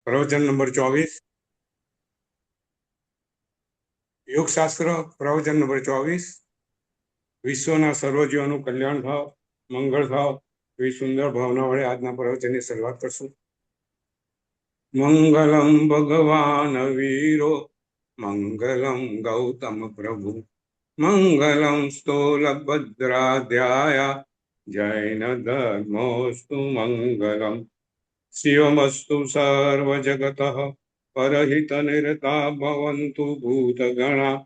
પ્રવચન નંબર 24 યોગશાસ્ત્ર પ્રવચન નંબર 24 વિશ્વના સર્વજીવોનું કલ્યાણ થાવ, મંગળ થાવ એવી સુંદર ભાવના વડે આજના પ્રવચનની શરૂઆત કરશું. મંગલમ ભગવાન વીરો મંગલમ ગૌતમ પ્રભુ મંગલમ સ્થૂલભદ્રાધ્યાય જૈન ધર્મોસ્તુ મંગલમ શિવમસ્તુ સર્વજગતઃ પરહિત નિરતા ભવન્તુ ભૂતગણા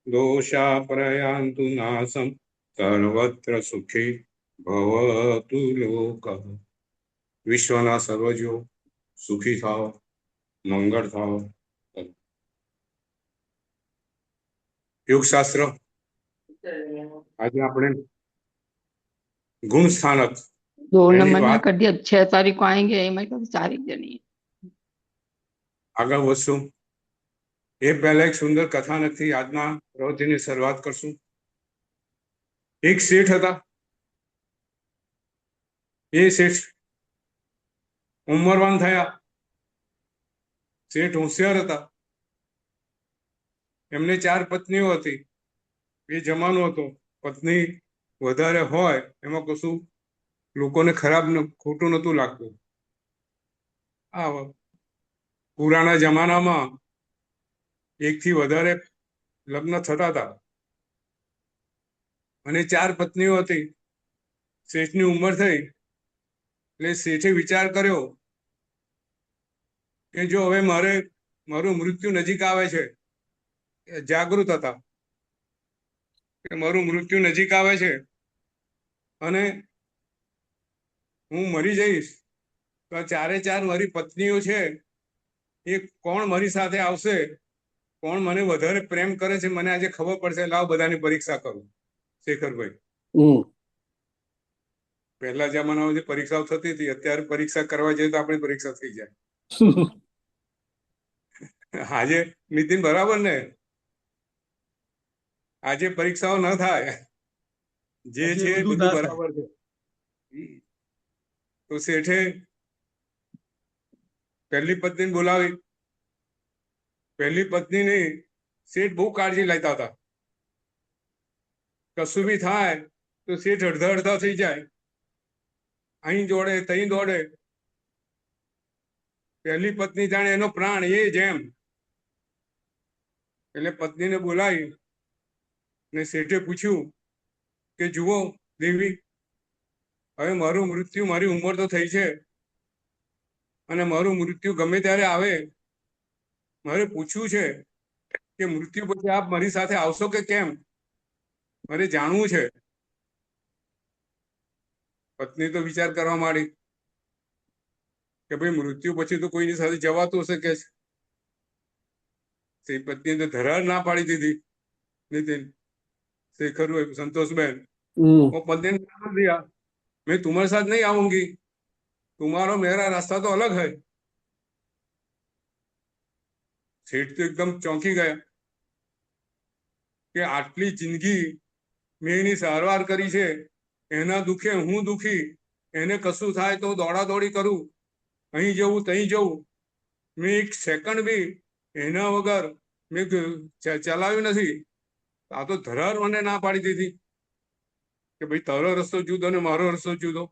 દોષા પ્રયાન્તુ નાશમ સર્વત્ર સુખી ભવતુ લોકઃ. વિશ્વના સર્વજીવો સુખી થાવ, મંગળ થાવ. યોગશાસ્ત્ર આજે આપણે ગુણ સ્થાનક 2 એની नंबर ना વાત कर दिया, 6 तारीख को आएंगे, मैं कहती 4 जनी આગળ વધશું. એ પહેલા એક સુંદર કથાનકથી આજના પ્રવચનની શરૂઆત કરશું. એક શેઠ હતા. એ શેઠ ઉંમરવાન થયા. શેઠ હોશિયાર હતા. એમને 4 પત્નીઓ હતી. એ જમાનો હતો, પત્ની વધારે હોય એમાં કશું લોકોને ખરાબ ખોટું નતું લાગતું. આ પુરાણા જમાનામાં 1 થી વધારે લગ્ન થતા હતા અને 4 પત્નીઓ હતી. શેઠની ઉંમર થઈ એટલે શેઠે વિચાર કર્યો કે જો હવે મારું મૃત્યુ નજીક આવે છે. જાગૃત હતા કે મારું મૃત્યુ નજીક આવે છે અને હું મરી જઈશ તો આ 4 મારી પત્નીઓ છે એ કોણ મારી સાથે આવશે, કોણ મને વધારે પ્રેમ કરે છે, મને આજે ખબર પડશે. લાવ બધાની પરીક્ષા કરું. શેખરભાઈ, પહેલા જમાનામાં જે પરીક્ષાઓ થતી હતી, અત્યારે પરીક્ષા કરવા જઈએ તો આપણી પરીક્ષા થઈ જાય. આજે નીતિન બરાબર ને, આજે પરીક્ષાઓ ન થાય, જે છે બધું બરાબર છે. તો શેઠે પહેલી પત્નીને બોલાવી. પહેલી પત્નીની શેઠ બહુ કાળજી લેતા હતા. કશું બી થાય તો શેઠ અડધા થઈ જાય. અહીં દોડે તહીં દોડે. પહેલી પત્ની જાણે એનો પ્રાણ, એ જેમ. એટલે પત્નીને બોલાવી ને શેઠે પૂછ્યું કે જુઓ દેવી, હવે મારું મૃત્યુ, મારી ઉંમર તો થઈ છે અને મારું મૃત્યુ ગમે ત્યારે આવે. મારે પૂછવું છે કે મૃત્યુ પછી આપ મારી સાથે આવશો કે કેમ, મારે જાણવું છે. પત્ની તો વિચાર કરવા માંડી કે ભાઈ મૃત્યુ પછી તો કોઈની સાથે જવાતું હશે કે. તે પત્નીએ તો ધરાર ના પાડી દીધી. नितिन, शेखर, संतोष बहन, वो पत्नी ने जवाब दिया, मैं तुम्हारे साथ नहीं आऊंगी, तुम्हारा मेरा रास्ता तो अलग है. सेठ तो एकदम चौंकी गया કે આટલી જિંદગી મેં એની સારવાર કરી છે, એના દુખે હું દુખી, એને કશું થાય તો દોડાદોડી કરું, અહીં જવું તહીં જવું. મેં 1 સેકન્ડ બી એના વગર મેં ચલાવ્યું નથી. આ તો ધરાર મને ના પાડી દીધી કે ભાઈ તારો રસ્તો જુદો ને મારો રસ્તો જુદો.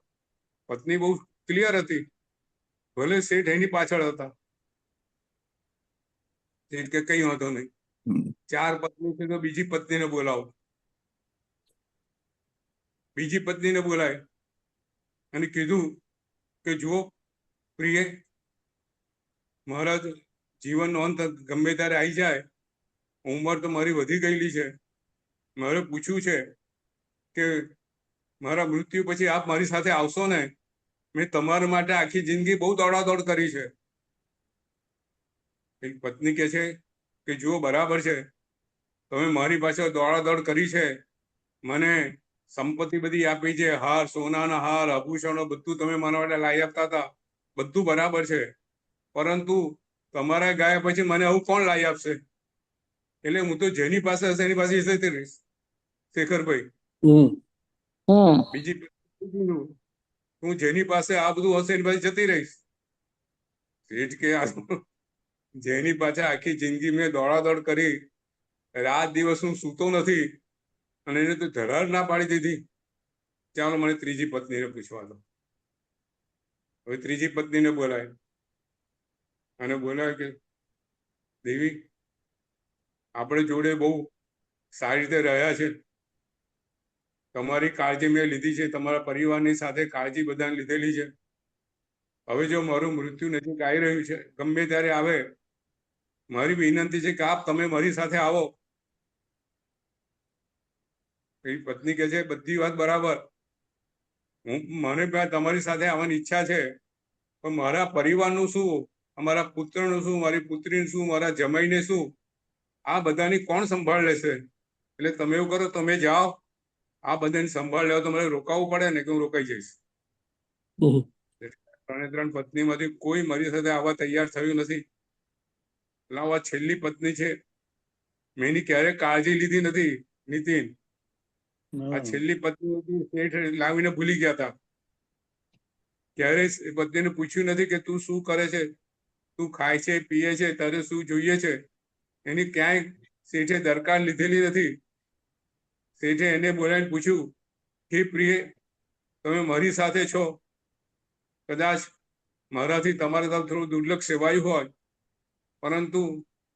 પત્ની બહુ ક્લિયર હતી, ભલે શેઠ એની પાછળ હતા. શેઠ કે કઈ વાંધો નહીં, 4 પત્ની છે તો બીજી પત્નીને બોલાવો. બીજી પત્નીને બોલાય અને કીધું કે જુઓ પ્રિય, મારા જીવનનો અંત ગમે ત્યારે આવી જાય. ઉંમર તો મારી વધી ગયેલી છે. મારે પૂછવું છે કે મારા મૃત્યુ પછી આપ મારી સાથે આવશો ને? મેં તમારા માટે આખી જિંદગી બહુ દોડાદોડ કરી છે. એક પત્ની કહે છે કે જુઓ બરાબર છે, તમે મારી પાસે દોડાદોડ કરી છે, મને સંપત્તિ બધી આપી છે, હાર, સોનાના હાર, આભૂષણો બધું તમે મારા માટે લાવી આપતા હતા, બધું બરાબર છે. પરંતુ તમારા ગયા પછી મને આવું કોણ લાવી આપશે? એટલે હું તો જેની પાસે હશે એની પાસે જતી રહીશ. શેખરભાઈ, બીજી હું જેની પાસે આ બધું હશે એની પાસે જતી રહીશ. શેઠ કે આ તો જેની પાછળ આખી જિંદગી મેં દોડાદોડ કરી, રાત દિવસ હું સૂતો નથી, અને એને તો ધરાર ના પાડી દીધી. ચાલો મને ત્રીજી પત્નીને પૂછવા દો. હવે ત્રીજી પત્નીને બોલાય અને બોલાય કે દેવી, આપણે જોડે બહુ સારી રીતે રહ્યા છે, તમારી કાળજી મેં લીધી છે, તમારા પરિવારની સાથે કાળજી બધાને લીધેલી છે. હવે જો મારું મૃત્યુ નજીક આવી રહ્યું છે, ગમે ત્યારે આવે, મારી વિનંતી છે કે આપ તમે મારી સાથે આવો. એ પત્ની કહે છે બધી વાત બરાબર, મને તમારી સાથે આવવાની ઈચ્છા છે, પણ મારા પરિવારનું શું, અમારા પુત્રનું શું, મારી પુત્રીનું શું, મારા જમાઈને શું, આ બધાની કોણ સંભાળ લેશે? એટલે તમે એવું કરો, તમે જાઓ, આ બધાની સંભાળ લેવા તો મારે રોકાવું પડે ને, કે હું રોકાઈ જઈશ. ત્રણ પત્નીમાંથી કોઈ મારી સાથે આવવા તૈયાર થયું નથી. એટલે આ છેલ્લી પત્ની છે, મેં એની ક્યારેય કાળજી લીધી નથી. નીતિન, આ છેલ્લી પત્ની શેઠ લાવીને ભૂલી ગયા હતા. ક્યારેય પત્નીને પૂછ્યું નથી કે તું શું કરે છે, તું ખાય છે, પીએ છે, તારે શું જોઈએ છે, એની ક્યાંય શેઠે દરકાર લીધેલી નથી. શેઠે એને બોલાવીને પૂછ્યું કે પ્રિય, તમે મારી સાથે છો, કદાચ મારાથી તમારા તરફ થોડું દુર્લક્ષ સેવાયું હોય, પરંતુ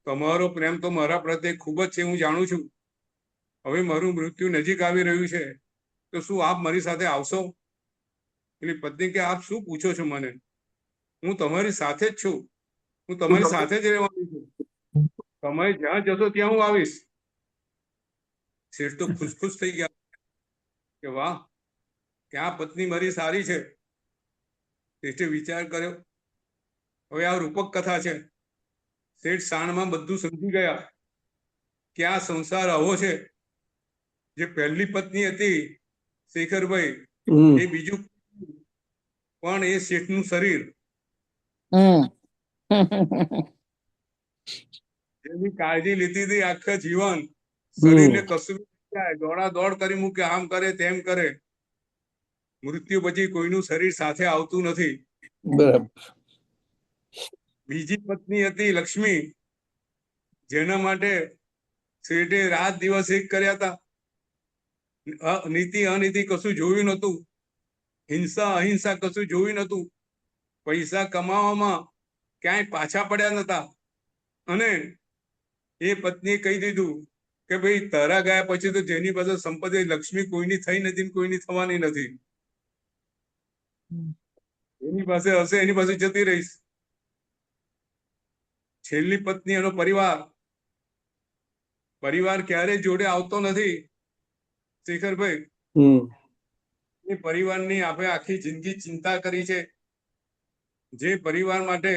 તમારો પ્રેમ તો મારા પ્રત્યે ખૂબ જ છે, હું જાણું છું. હવે મારું મૃત્યુ નજીક આવી રહ્યું છે, તો શું આપ મારી સાથે આવશો? એની પત્ની કે આપ શું પૂછો છો મને? હું તમારી સાથે જ છું, હું તમારી સાથે જ રહેવાની છું, તમે જ્યાં જશો ત્યાં હું આવીશ. શેઠ તો ખુશ થઈ ગયા કે વાહ, ક્યાં પત્ની મારી સારી છે. શેઠે વિચાર કર્યો, હવે આ રૂપક કથા છે. શેઠ શાણમાં બધું સમજી ગયા કે આ સંસાર આવો છે. જે પહેલી પત્ની હતી શેખરભાઈ, એ બીજું પણ એ શેઠનું શરીર, જેની કાળજી લીધી હતી આખા જીવન, શરીરને કશું દોડા દોડ કરી મૂકે, આમ કરે તેમ કરે. મૃત્યુ પછી કોઈનું શરીર સાથે આવતું નથી. બરાબર. બીજી પત્ની હતી લક્ષ્મી, જેના માટે શેઠે રાત દિવસ એક કર્યા હતા. નીતિ અનીતિ કશું જોયું નતું, હિંસા અહિંસા કશું જોયું નતું, પૈસા કમાવામાં ક્યાંય પાછા પડ્યા નતા. અને એ પત્નીએ કહી દીધું કે ભાઈ તારા ગયા પછી તો જેની પાસે સંપત્તિ લક્ષ્મી કોઈની થઈ નથી, કોઈની થવાની નથી. એની પાસે હશે એની પાસે જતી રહીશ. છેલ્લી પત્ની એનો પરિવાર ક્યારેય જોડે આવતો નથી શેખરભાઈ. એ પરિવારની આપણે આખી જિંદગી ચિંતા કરી છે. જે પરિવાર માટે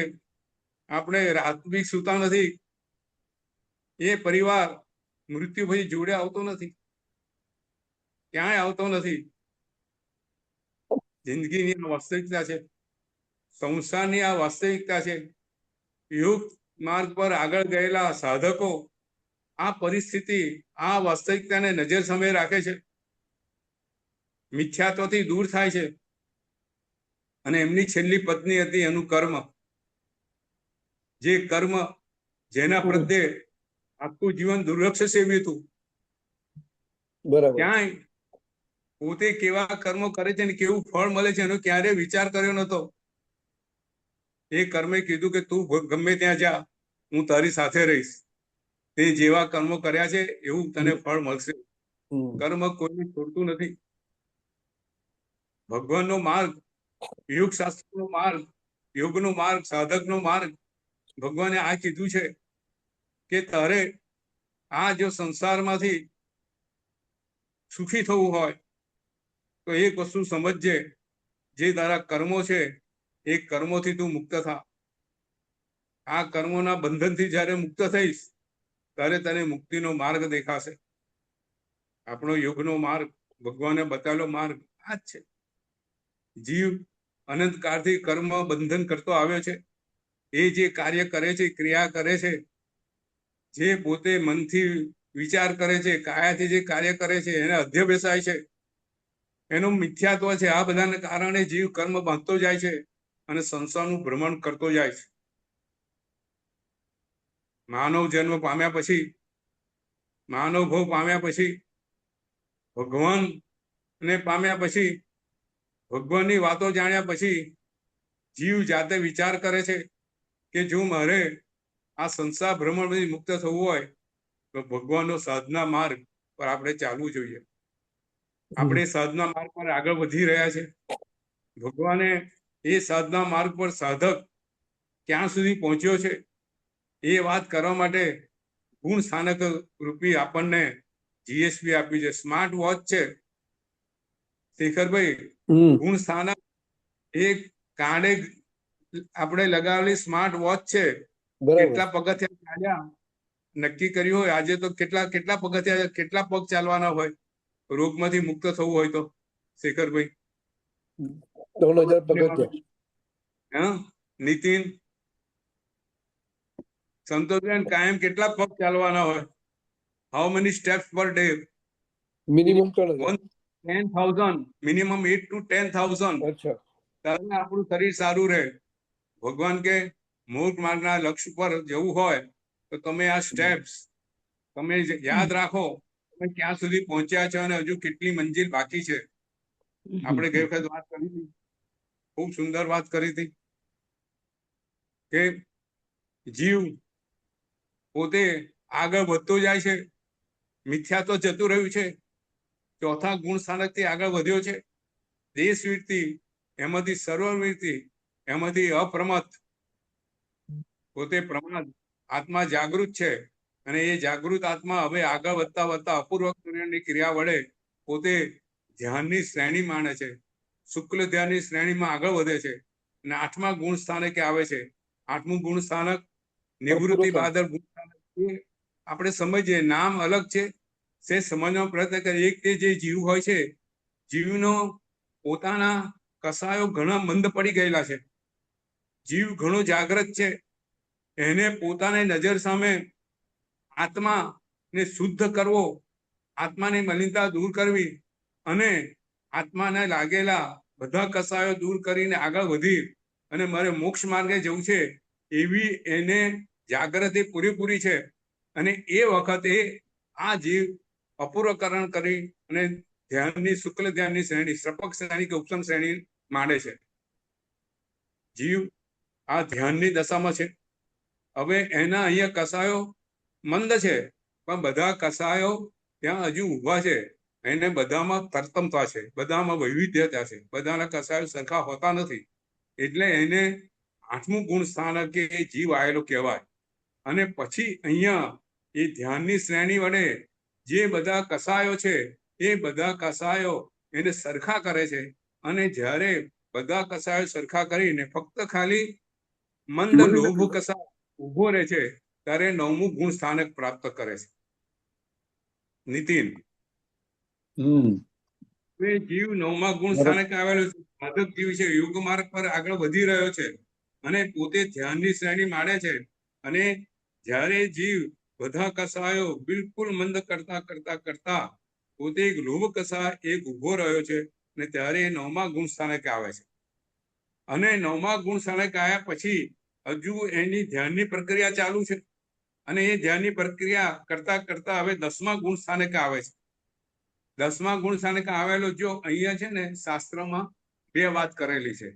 આપણે રાત બી સૂતા નથી, એ પરિવાર મૃત્યુ પછી જોડે આવતો નથી, ક્યાંય આવતો નથી. જિંદગીની આ વાસ્તવિકતા છે, સંસારની આ વાસ્તવિકતા છે. યુગ માર્ગ પર આગળ ગયેલા સાધકો આ પરિસ્થિતિ, આ વાસ્તવિકતાને નજર સામે રાખે છે, મિથ્યાત્વથી દૂર થાય છે. અને એમની છેલ્લી પત્ની હતી એનું કર્મ, જે કર્મ જેના પ્રત્યે આખું જીવન દુર્લક્ષ સેવ્યું હતું. ક્યાંય પોતે કેવા કર્મો કરે છે ને કેવું ફળ મળે છે એનો ક્યારેય વિચાર કર્યો નતો. એ કર્મે કીધું કે તું ગમે ત્યાં જા, હું તારી સાથે રહીશ, તે જેવા કર્મો કર્યા છે એવું તને ફળ મળશે. કર્મ કોઈને છોડતું નથી. ભગવાનનો માર્ગ, યોગ શાસ્ત્રનો માર્ગ, યોગનો માર્ગ, સાધકનો માર્ગ, ભગવાને આ કીધું છે કે તારે આ જો સંસારમાંથી સુખી થવું હોય તો એક વસ્તુ સમજજે, જે તારા કર્મો છે એ કર્મોથી તું મુક્ત થા. આ કર્મોના બંધનથી જ્યારે મુક્ત થઈશ ત્યારે તને મુક્તિનો માર્ગ દેખાશે. આપણો યોગનો માર્ગ, ભગવાને બતાવેલો માર્ગ આ જ છે. જીવ અનંતકાળથી કર્મ બંધન કરતો આવ્યો છે. એ જે કાર્ય કરે છે, ક્રિયા કરે છે, જે પોતે મનથી વિચાર કરે છે, કાયાથી જે કાર્ય કરે છે, એને અધ્યવસાય છે, એનું મિથ્યાત્વ છે. આ બધાને કારણે જીવ કર્મ બાંધતો જાય છે અને સંસારનું ભ્રમણ કરતો જાય છે. માનવ જન્મ પામ્યા પછી, માનવ ભાવ પામ્યા પછી, ભગવાનને પામ્યા પછી, ભગવાનની વાતો જાણ્યા પછી જીવ જાતે વિચાર કરે છે કે જો મારે આ સંસાર ભ્રમણમાંથી મુક્ત થવું હોય તો ભગવાનનો સાધના માર્ગ પર આપણે ચાલવું જોઈએ. આપણે સાધના માર્ગ પર આગળ વધી રહ્યા છે. ભગવાને એ સાધના માર્ગ પર સાધક ક્યાં સુધી પહોંચ્યો છે એ વાત કરવા માટે ગુણ સ્થાનક રૂપી આપણને જીએસપી આપી છે. સ્માર્ટ વોચ છે શેખરભાઈ. ગુણ સ્થાનક એક કાંડે આપણે લગાવેલી સ્માર્ટ વોચ છે. કેટલા પગથિયા ચાલ્યા નક્કી કર્યું હોય. આજે તો કેટલા પગથિયા, કેટલા પગ ચાલવાના હોય રોગમાંથી મુક્ત થવું હોય તો શેખરભાઈ? 3000 પગથિયા. નીતિન, સંતોષબેન, કાયમ કેટલા પગ ચાલવાના હોય? How many steps per day? Minimum 10,000. Minimum 8 to 10,000. અચ્છા. ત્યારે આપણું શરીર સારું રહે. ભગવાન કે મોક્ષ માર્ગના લક્ષ્ય પર જવું હોય તો તમે આ સ્ટેપ્સ તમે યાદ રાખો. તમે ક્યાં સુધી પહોંચ્યા છો અને હજુ કેટલી મંજિલ બાકી છે. આપણે ગઈ વખત વાત કરી હતી, ખૂબ સુંદર વાત કરી હતી કે જીવ પોતે આગળ વધતો જાય છે, મિથ્યા તો જતું રહ્યું છે, ચોથા ગુણ સ્થાનકથી આગળ વધ્યો છે. દેશવીરતિ, એમાંથી સર્વવીરતિ, એમાંથી અપ્રમત, પોતે પ્રમાદ, આત્મા જાગૃત છે અને એ જાગૃત આત્મા હવે આગળ વધતા વધતા અપૂર્વ ક્રિયા વડે પોતે ધ્યાનની શ્રેણી માણે છે. શુક્લ ધ્યાનની શ્રેણીમાં આગળ વધે છે અને 8મા ગુણ સ્થાનકે આવે છે. 8મું ગુણ સ્થાનક નિવૃત્તિ બાદર ગુણ સ્થાનક. આપણે સમજીએ, નામ અલગ છે, તે સમજવાનો પ્રયત્ન કરીએ. એક તે જે જીવ હોય છે, જીવનો પોતાના કસાયો ઘણા મંદ પડી ગયેલા છે. જીવ ઘણો જાગ્રત છે. એને પોતાની નજર સામે આત્માને શુદ્ધ કરવો, આત્માની મલિનતા દૂર કરવી અને આત્માને લાગેલા બધા કસાયો દૂર કરીને આગળ વધી અને મારે મોક્ષ માર્ગે જવું છે એવી એને જાગૃતિ પૂરેપૂરી છે. અને એ વખતે આ જીવ અપૂર્વકરણ કરી અને ધ્યાનની શુક્લ ધ્યાનની શ્રેણી, સપક શ્રેણી કે ઉપસમ શ્રેણી માંડે છે. જીવ આ ધ્યાનની દશામાં છે. હવે એના અહીંયા કસાયો મંદ છે, પણ બધા કસાયો ત્યાં હજુ ઊભા છે. એને બધામાં તરતમતા છે, બધામાં વૈવિધ્યતા છે, બધાના કસાયો સરખા હોતા નથી. એટલે એને 8મું ગુણ સ્થાનક એ જીવ આવેલો કહેવાય. અને પછી અહીંયા એ ધ્યાનની શ્રેણી વડે જે બધા કસાયો છે એ બધા કસાયો એને સરખા કરે છે. અને જ્યારે બધા કસાયો સરખા કરીને ફક્ત ખાલી મંદ લોભ કસાય ઉભો રહે છે ત્યારે 9મું ગુણ સ્થાનક પ્રાપ્ત કરે છે. નીતિન, જીવ 9મા ગુણ સ્થાનકે આવેલો છે. સાધક જીવ છે, યોગ માર્ગ પર આગળ વધી રહ્યો છે અને પોતે ધ્યાનની શ્રેણી માણે છે. અને જ્યારે જીવ બધા કસાયો બિલકુલ મંદ કરતા કરતા કરતા પોતે એક લોભ કસા એક ઉભો રહ્યો છે અને ત્યારે 9મા ગુણ સ્થાનકે આવે છે. અને 9મા ગુણ સ્થાનકે આવ્યા પછી હજુ એની ધ્યાનની પ્રક્રિયા ચાલુ છે અને એ ધ્યાનની પ્રક્રિયા કરતા કરતા હવે 10મા ગુણ સ્થાનકે આવે છે. 10મા ગુણ સ્થાનકે આવેલો, જો અહીંયા છે ને શાસ્ત્રમાં 2 વાત કરેલી છે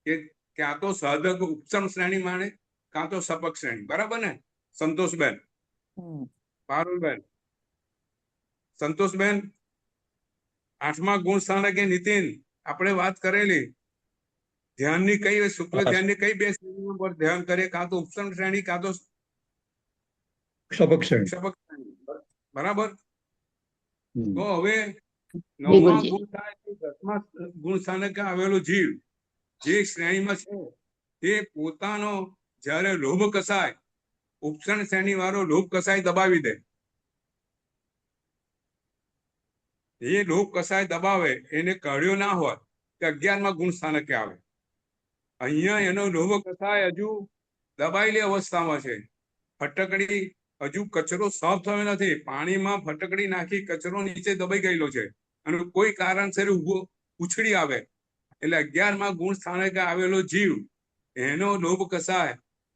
કે ક્યાં તો સાધક ઉપસમ શ્રેણી માણે, કાં તો સપક શ્રેણી. બરાબર ને સંતોષબેન, પારુલબેન? સંતોષબેન, 8મા ગુણ સ્થાનકે નીતિન આપણે વાત કરેલી ધ્યાનની કઈ, શુક્લ ધ્યાનની કઈ 2 શ્રેણીઓ પર ધ્યાન કરે, કાં તો ઉપસમ શ્રેણી કાં તો સપક શ્રેણી. બરાબર. તો હવે 9મા ગુણ સ્થાનક 10મા ગુણ સ્થાનકે આવેલો જીવ જે શ્રેણીમાં છે તે પોતાનો જ્યારે લોભ કસાય, ઉપસમ શ્રેણી વાળો લોભ કસાય દબાવી દે. એ લોભ કસાય દબાવે, એને કાઢ્યો ના હોય કે 11મા ગુણ સ્થાનકે આવે. અહીંયા એનો લોભ કસાય હજુ દબાયેલી અવસ્થામાં છે. ફટકડી હજુ કચરો સાફ થયો નથી. પાણીમાં ફટકડી નાખી કચરો નીચે દબાઈ ગયેલો છે અને કોઈ કારણસર ઉછળી આવે એટલે 11મા ગુણ સ્થાનકે આવેલો જીવ એનો લોભ કસાય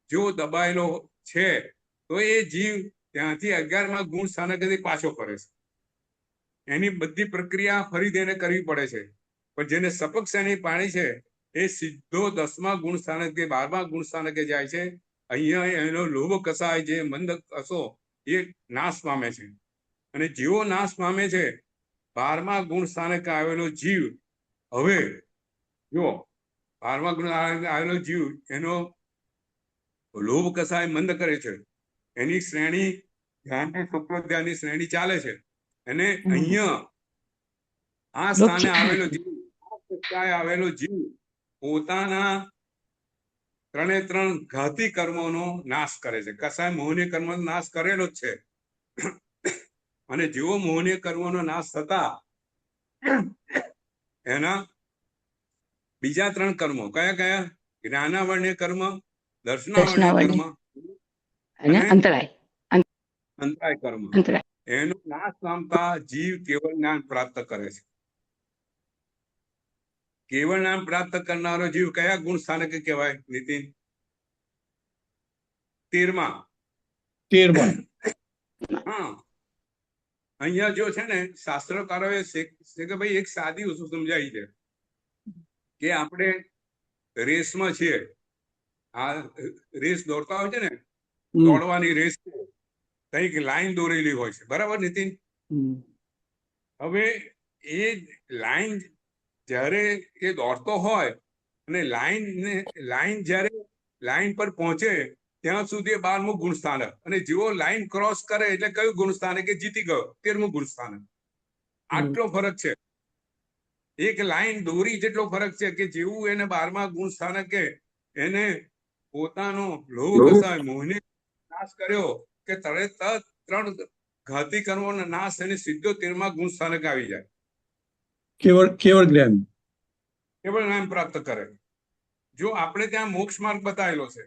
જો દબાયેલો છે તો એ જીવ ત્યાંથી 11મા ગુણ સ્થાનકેથી પાછો ફરે છે. એની બધી પ્રક્રિયા ફરીથી એને કરવી પડે છે. પણ જેને સપક શ્રેણી પાણી છે એ સીધો 10મા ગુણ સ્થાનકે 12મા ગુણ સ્થાનકે જાય છે. અહીંયા એનો લોભ કસાય જે મંદ કસો એ નાશ પામે છે. અને જેવો નાશ પામે છે 12મા ગુણ સ્થાનકે આવેલો જીવ હવે જો 12મા ગુણ આવેલો જીવ એનો લોભ કસાય મંદ કરે છે. એની શ્રેણી ધ્યાનથી શુક્ર ધ્યાનની શ્રેણી ચાલે છે. અને અહીંયા આ સ્થાને આવેલો જીવ આ કક્ષાએ આવેલો જીવ પોતાના 3 ઘાતી કર્મોનો નાશ કરે છે. કસાય મોહનીય કર્મનો નાશ કરેલો જ છે. અને જેવો મોહનીય કર્મોનો નાશ થતા એના બીજા 3 કર્મો કયા કયા? જ્ઞાનાવર્ણ્ય કર્મ, દર્શનાવર્ણ્ય કર્મ અને અંતરાય કર્મ. એનો નાશ પામતા જીવ કેવળ જ્ઞાન પ્રાપ્ત કરે છે. કેવળ જ્ઞાન પ્રાપ્ત કરનારો જીવ કયા ગુણ સ્થાનકે કહેવાય નીતિન? 13મા. હા, અહીંયા જો છે ને શાસ્ત્રકારોએ કે ભાઈ એક સાદી વસ્તુ સમજાવી છે કે આપણે રેસમાં છીએ. આ રેસ દોડતા હોય છે ને, દોડવાની રેસ કઈક લાઈન દોરેલી હોય છે, બરાબર નીતિન? હવે એ લાઈન જ્યારે એ દોડતો હોય અને લાઈન જ્યારે લાઈન પર પહોંચે ત્યાં સુધી 12મું ગુણ સ્થાનક, અને જેવો લાઈન ક્રોસ કરે એટલે કયું ગુણ સ્થાનક? કે જીતી ગયો, 13મું ગુણ સ્થાનક. આટલો ફરક છે. એક લાઈન દોરી જેટલો ફરક છે કે જેવું એને 12મા ગુણ સ્થાનકે એને પોતાનો લોભ કસાય મોહને નાશ કર્યો કે તરત 3 ઘાતી કર્મોનો નાશ થઈને સીધો 13મા ગુણ સ્થાનકે આવી જાય. કેવળ જ્ઞાન પ્રાપ્ત કરે. જો આપણે ત્યાં મોક્ષ માર્ગ બતાવેલો છે,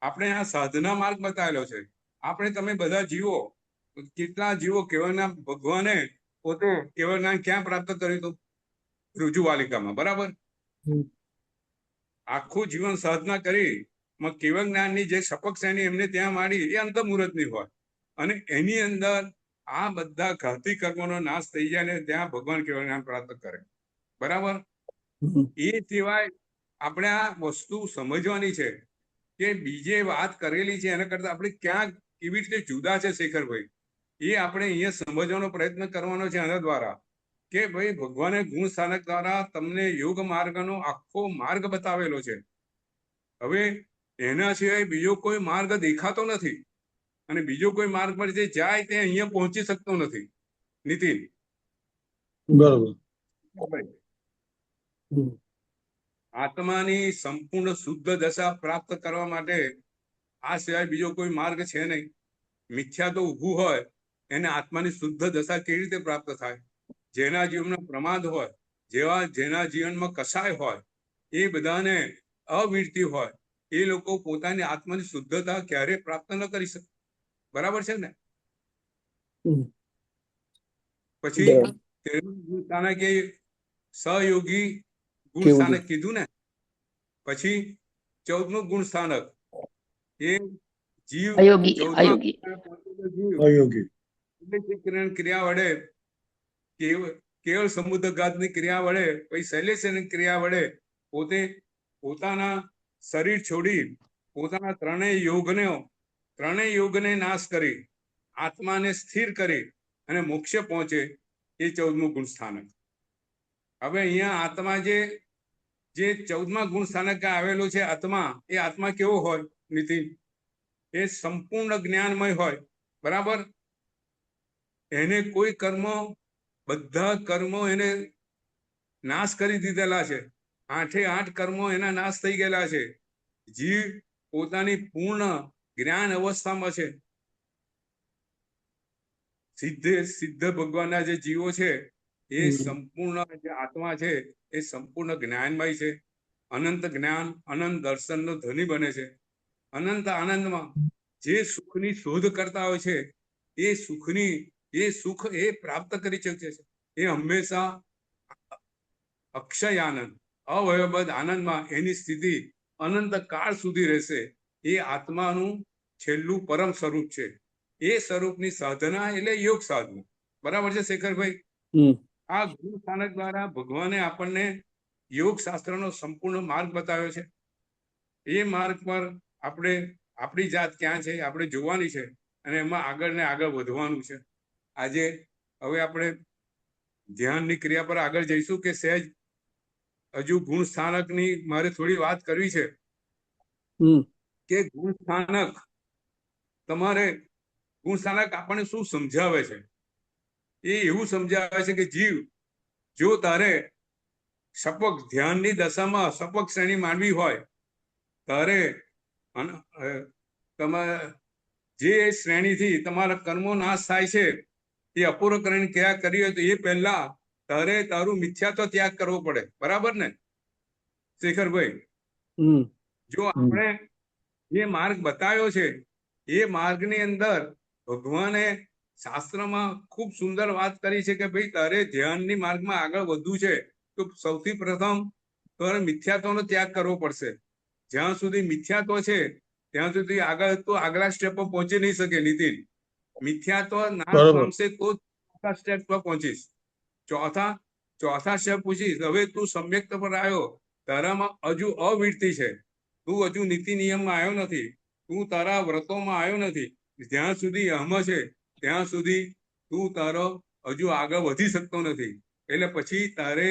આપણે ત્યાં સાધના માર્ગ બતાવેલો છે. આપણે તમે બધા જીવો, કેટલા જીવો કેવળના ભગવાને પોતે કેવળ જ્ઞાન ક્યાં પ્રાપ્ત કર્યું હતું? ઋજુવાલિકામાં, બરાબર? આખું જીવન સાધના કરી કેવળ જ્ઞાનની જે સપક શ્રેણી એમને ત્યાં માંડી એ અંતઃમુહૂર્તની હોય. અને એની અંદર આ બધા ઘાતી કર્મોનો નાશ થઈ જાય ને ત્યાં ભગવાન કેવળ જ્ઞાન પ્રાપ્ત કરે, બરાબર? એ સિવાય આપણે આ વસ્તુ સમજવાની છે કે બીજે વાત કરેલી છે એના કરતા આપણે ક્યાં કેવી રીતે જુદા છે શેખરભાઈ, એ આપણે અહીંયા સમજવાનો પ્રયત્ન કરવાનો છે આના દ્વારા. કે ભાઈ ભગવાને ગુણ સ્થાનક દ્વારા તમને યોગ માર્ગનો આખો માર્ગ બતાવેલો છે. હવે એના સિવાય બીજો કોઈ માર્ગ દેખાતો નથી, અને બીજો કોઈ માર્ગ પર જે જાય તે અહીંયા પહોંચી શકતો નથી. નીતિન, બરોબર. આત્માની સંપૂર્ણ શુદ્ધ દશા પ્રાપ્ત કરવા માટે આ સિવાય બીજો કોઈ માર્ગ છે નહીં. મિથ્યા તો ઊભું હોય એને આત્માની શુદ્ધ દશા કેવી રીતે પ્રાપ્ત થાય? જેના જીવનમાં પ્રમાદ હોય, જેના જીવનમાં કસાય હોય, એ બધાને અવિરતી હોય, એ લોકો પોતાની આત્માની શુદ્ધતા ક્યારેય પ્રાપ્ત ન કરી શકે, બરાબર છે ને? પછી 13મું ગુણ સ્થાનક એ સહયોગી ગુણ સ્થાનક કીધું ને. પછી 14મું ગુણ સ્થાનક એ જીવ ક્રિયા વડે કેવળ સમુદ્રઘાતની ક્રિયા વડે, પછી શૈલેષની ક્રિયા વડે પોતાના શરીર છોડી પોતાના ત્રણેય યોગને નાશ કરી આત્માને સ્થિર કરી અને મોક્ષે પહોંચે, એ 14મું ગુણ સ્થાનક. હવે અહીંયા આત્મા જે 14મા ગુણ સ્થાનકે આવેલો છે આત્મા, એ આત્મા કેવો હોય નીતિન? એ સંપૂર્ણ જ્ઞાનમય હોય, બરાબર? એને કોઈ બધા કર્મો એને નાશ કરી દીધેલા છે. 8 કર્મો એના નાશ થઈ ગયેલા છે. જીવ પોતાની પૂર્ણ જ્ઞાન અવસ્થામાં છે. સિદ્ધ ભગવાનના જે જીવો છે એ સંપૂર્ણ જે આત્મા છે એ સંપૂર્ણ જ્ઞાનમય છે. અનંત જ્ઞાન, અનંત દર્શનનો ધની બને છે. અનંત આનંદમાં જે સુખની શોધ કરતા હોય છે એ સુખ એ પ્રાપ્ત કરી શકે છે. એ હંમેશા અક્ષય આનંદ, અવયવબદ્ધ આનંદમાં એની સ્થિતિ અનંત કાળ સુધી રહેશે. એ આત્માનું છેલ્લું પરમ સ્વરૂપ છે. એ સ્વરૂપની સાધના એટલે યોગ સાધના. બરાબર છે શેખરભાઈ? હમ આ ગુરુ સ્થાનક દ્વારા ભગવાને આપણને યોગ શાસ્ત્રનો સંપૂર્ણ માર્ગ બતાવ્યો છે. એ માર્ગ પર આપણે આપણી જાત ક્યાં છે આપણે જોવાની છે અને એમાં આગળ ને આગળ વધવાનું છે. આજે હવે આપણે ધ્યાનની ક્રિયા પર આગળ જઈશું કે સહેજ હજુ ગુણ સ્થાનકની મારે થોડી વાત કરવી છે હમ કે ગુણ સ્થાનક તમારે ગુણ સ્થાનક આપણને શું સમજાવે છે? એ એવું સમજાવે છે કે જીવ જો તારે સપક ધ્યાનની દશામાં સપક શ્રેણી માનવી હોય તારે તમારે જે શ્રેણીથી તમારા કર્મો નાશ થાય છે એ અપૂર્વ કરીને ક્રિયા કરી હોય તો એ પહેલા તારે તારું મિથ્યાત્વ ત્યાગ કરવો પડે. બરાબર ને શેખરભાઈ? હમ જો આપણે જે માર્ગ બતાવ્યો છે એ માર્ગની અંદર ભગવાને શાસ્ત્રમાં ખૂબ સુંદર વાત કરી છે કે ભાઈ તારે ધ્યાનની માર્ગમાં આગળ વધવું છે તો સૌથી પ્રથમ તારે મિથ્યાત્વનો ત્યાગ કરવો પડશે. જ્યાં સુધી મિથ્યાત્વ છે ત્યાં સુધી આગળ તો આગલા સ્ટેપ પર પહોંચી નહીં શકે. નીતિન, મિથ્યાત્વ નાશ પામશે તો ચોથા સ્ટેપ પર પહોંચીશ. ચોથા સ્ટેપ પૂછીશ હવે તું સમ્યક પર આવ્યો, તારામાં હજુ અવિરતિ છે, તું હજુ નીતિ નિયમમાં આવ્યો નથી, તું તારા વ્રતોમાં આવ્યો નથી, જ્યાં સુધી અહમ છે ત્યાં સુધી તું તારો હજુ આગળ વધી શકતો નથી. એટલે પછી તારે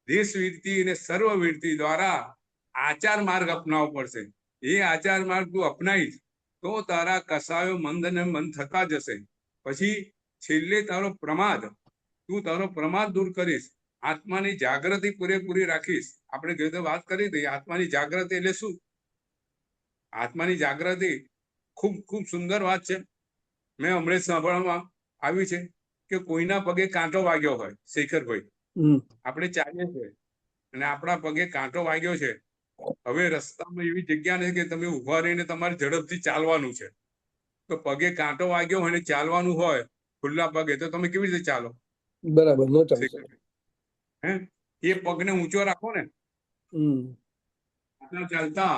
દેશવીરતિ અને સર્વવીરતિ દ્વારા આચાર માર્ગ અપનાવવો પડશે. એ આચાર માર્ગ તું અપનાવીશ તો તારા કસાયો મંદ ને મંદ થતા જશે. પછી છેલ્લે તારો પ્રમાદ દૂર કરીશ, આત્માની જાગૃતિ પૂરેપૂરી રાખીશ. આપણે ગઈ વાત કરી હતી આત્માની જાગૃતિ એટલે શું? આત્માની જાગૃતિ ખૂબ ખૂબ સુંદર વાત છે. મેં હમણાં સાંભળવામાં આવ્યું છે કે કોઈના પગે કાંટો વાગ્યો હોય, શેખરભાઈ, આપણે ચાલીએ છીએ અને આપણા પગે કાંટો વાગ્યો છે. હવે રસ્તામાં એવી જગ્યા નથી કે તમે ઉભા રહીને તમારે ઝડપથી ચાલવાનું છે. તો પગે કાંટો વાગ્યો હોય અને ચાલવાનું હોય ખુલ્લા પગે તો તમે કેવી રીતે ચાલો? બરાબર, નો ચાલી શકે. હે એ પગને ઊંચો રાખો ને, ચાલતા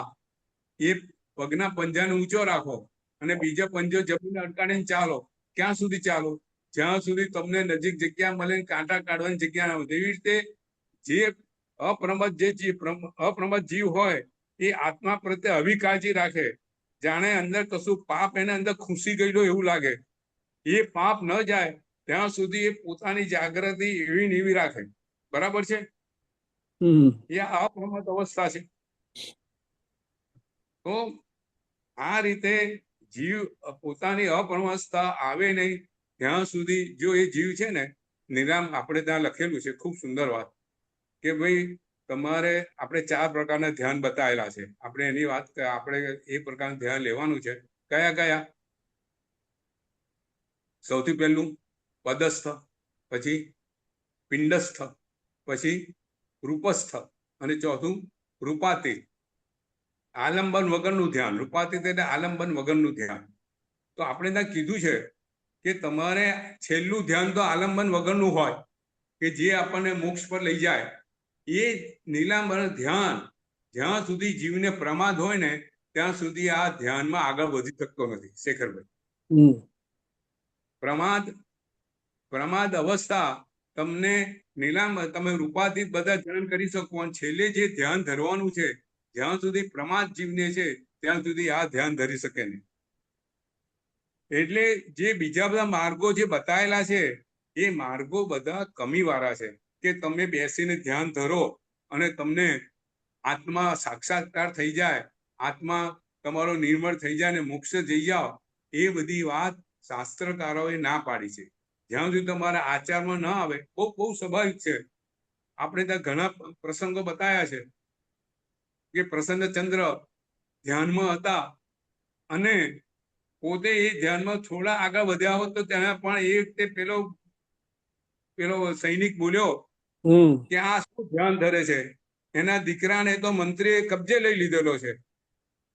એ પગના પંજાને ઊંચો રાખો અને બીજો પંજો જમીન અટકાડીને ચાલો. ક્યાં સુધી ચાલો? જ્યાં સુધી તમને નજીક જગ્યા મળે, કાંટા કાઢવાની જગ્યા ના મળે. એવી રીતે જે અપ્રમદ જીવ હોય એ આત્મા પ્રત્યે આવી કાળજી રાખે જાણે અંદર કશું પાપ એને અંદર ખુશી ગયેલો એવું લાગે. એ પાપ ન જાય ત્યાં સુધી એ પોતાની જાગૃતિ એવી ને એવી રાખે. બરાબર છે? એ અપ્રમદ અવસ્થા છે. તો આ રીતે જીવ પોતાની અપ્રમદતા આવે નહીં ત્યાં સુધી જો એ જીવ છે ને નિરામ, આપણે ત્યાં લખેલું છે ખૂબ સુંદર વાત કે ભાઈ તમારે આપણે 4 પ્રકારના ધ્યાન બતાવેલા છે. આપણે એની વાત આપણે એ પ્રકારનું ધ્યાન લેવાનું છે. કયા કયા? સૌથી પહેલું પદસ્થ, પછી પિંડસ્થ, પછી રૂપસ્થ અને ચોથું રૂપાતીત. આલંબન વગરનું ધ્યાન. રૂપાતીત એટલે આલંબન વગરનું ધ્યાન. તો આપણે ત્યાં કીધું છે કે તમારે છેલ્લું ધ્યાન તો આલંબન વગરનું હોય કે જે આપણને મોક્ષ પર લઈ જાય. એ નીલાંબર ધ્યાન જ્યાં સુધી જીવને પ્રમાદ હોય ને ત્યાં સુધી આ ધ્યાનમાં આગળ વધી શકતો નથી. શેખરભાઈ, પ્રમાદ અવસ્થા તમને તમે રૂપાતીત બધા ધ્યાન કરી શકો અને છેલ્લે જે ધ્યાન ધરવાનું છે જ્યાં સુધી પ્રમાદ જીવને છે ત્યાં સુધી આ ધ્યાન ધરી શકે નહીં. એટલે જે બીજા બધા માર્ગો જે બતાવેલા છે એ માર્ગો બધા કમીવાળા છે કે તમે બેસીને ધ્યાન ધરો અને તમને આત્મા સાક્ષાત્કાર થઈ જાય, આત્મા તમારો નિર્મળ થઈ જાય ને મોક્ષ જઈ જાઓ. એ બધી વાત શાસ્ત્રકારોએ ના પાડી છે. જ્યાં સુધી તમારા આચારમાં ના આવે, બહુ સ્વાભાવિક છે. આપણે ત્યાં ઘણા પ્રસંગો બતાવ્યા છે કે પ્રસન્નચંદ્ર ધ્યાનમાં હતા અને પોતે એ ધ્યાનમાં થોડા આગળ વધ્યા હોત તો ત્યાં પણ એ વખતે પેલો સૈનિક બોલ્યો કે આ શું ધ્યાન ધરે છે? એના દીકરાને તો મંત્રીએ કબજે લઈ લીધેલો છે,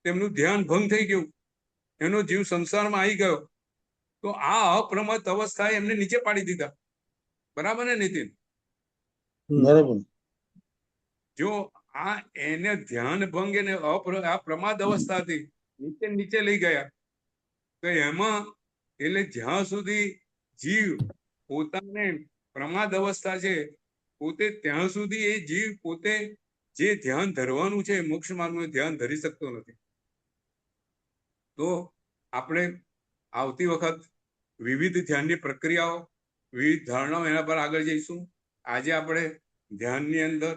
તેમનું ધ્યાન ભંગ થઈ ગયું, એનો જીવ સંસારમાં આવી ગયો. તો આ અપ્રમદ અવસ્થાએ એમને નીચે પાડી દીધા. બરાબર ને નીતિન? બરાબર. જો આ એને ધ્યાન ભંગ અને આ પ્રમાદ અવસ્થાથી નીચે લઈ ગયા તો એમાં એટલે જ્યાં સુધી જીવ પોતાને પ્રમાદ અવસ્થા છે પોતે ત્યાં સુધી એ જીવ પોતે જે ધ્યાન ધરવાનું છે મોક્ષ માર્ગનું ધ્યાન ધરી શકતો નથી. તો આપણે આવતી વખત વિવિધ ધ્યાનની પ્રક્રિયાઓ વિવિધ ધારણાઓ એના પર આગળ જઈશું. આજે આપણે ધ્યાનની અંદર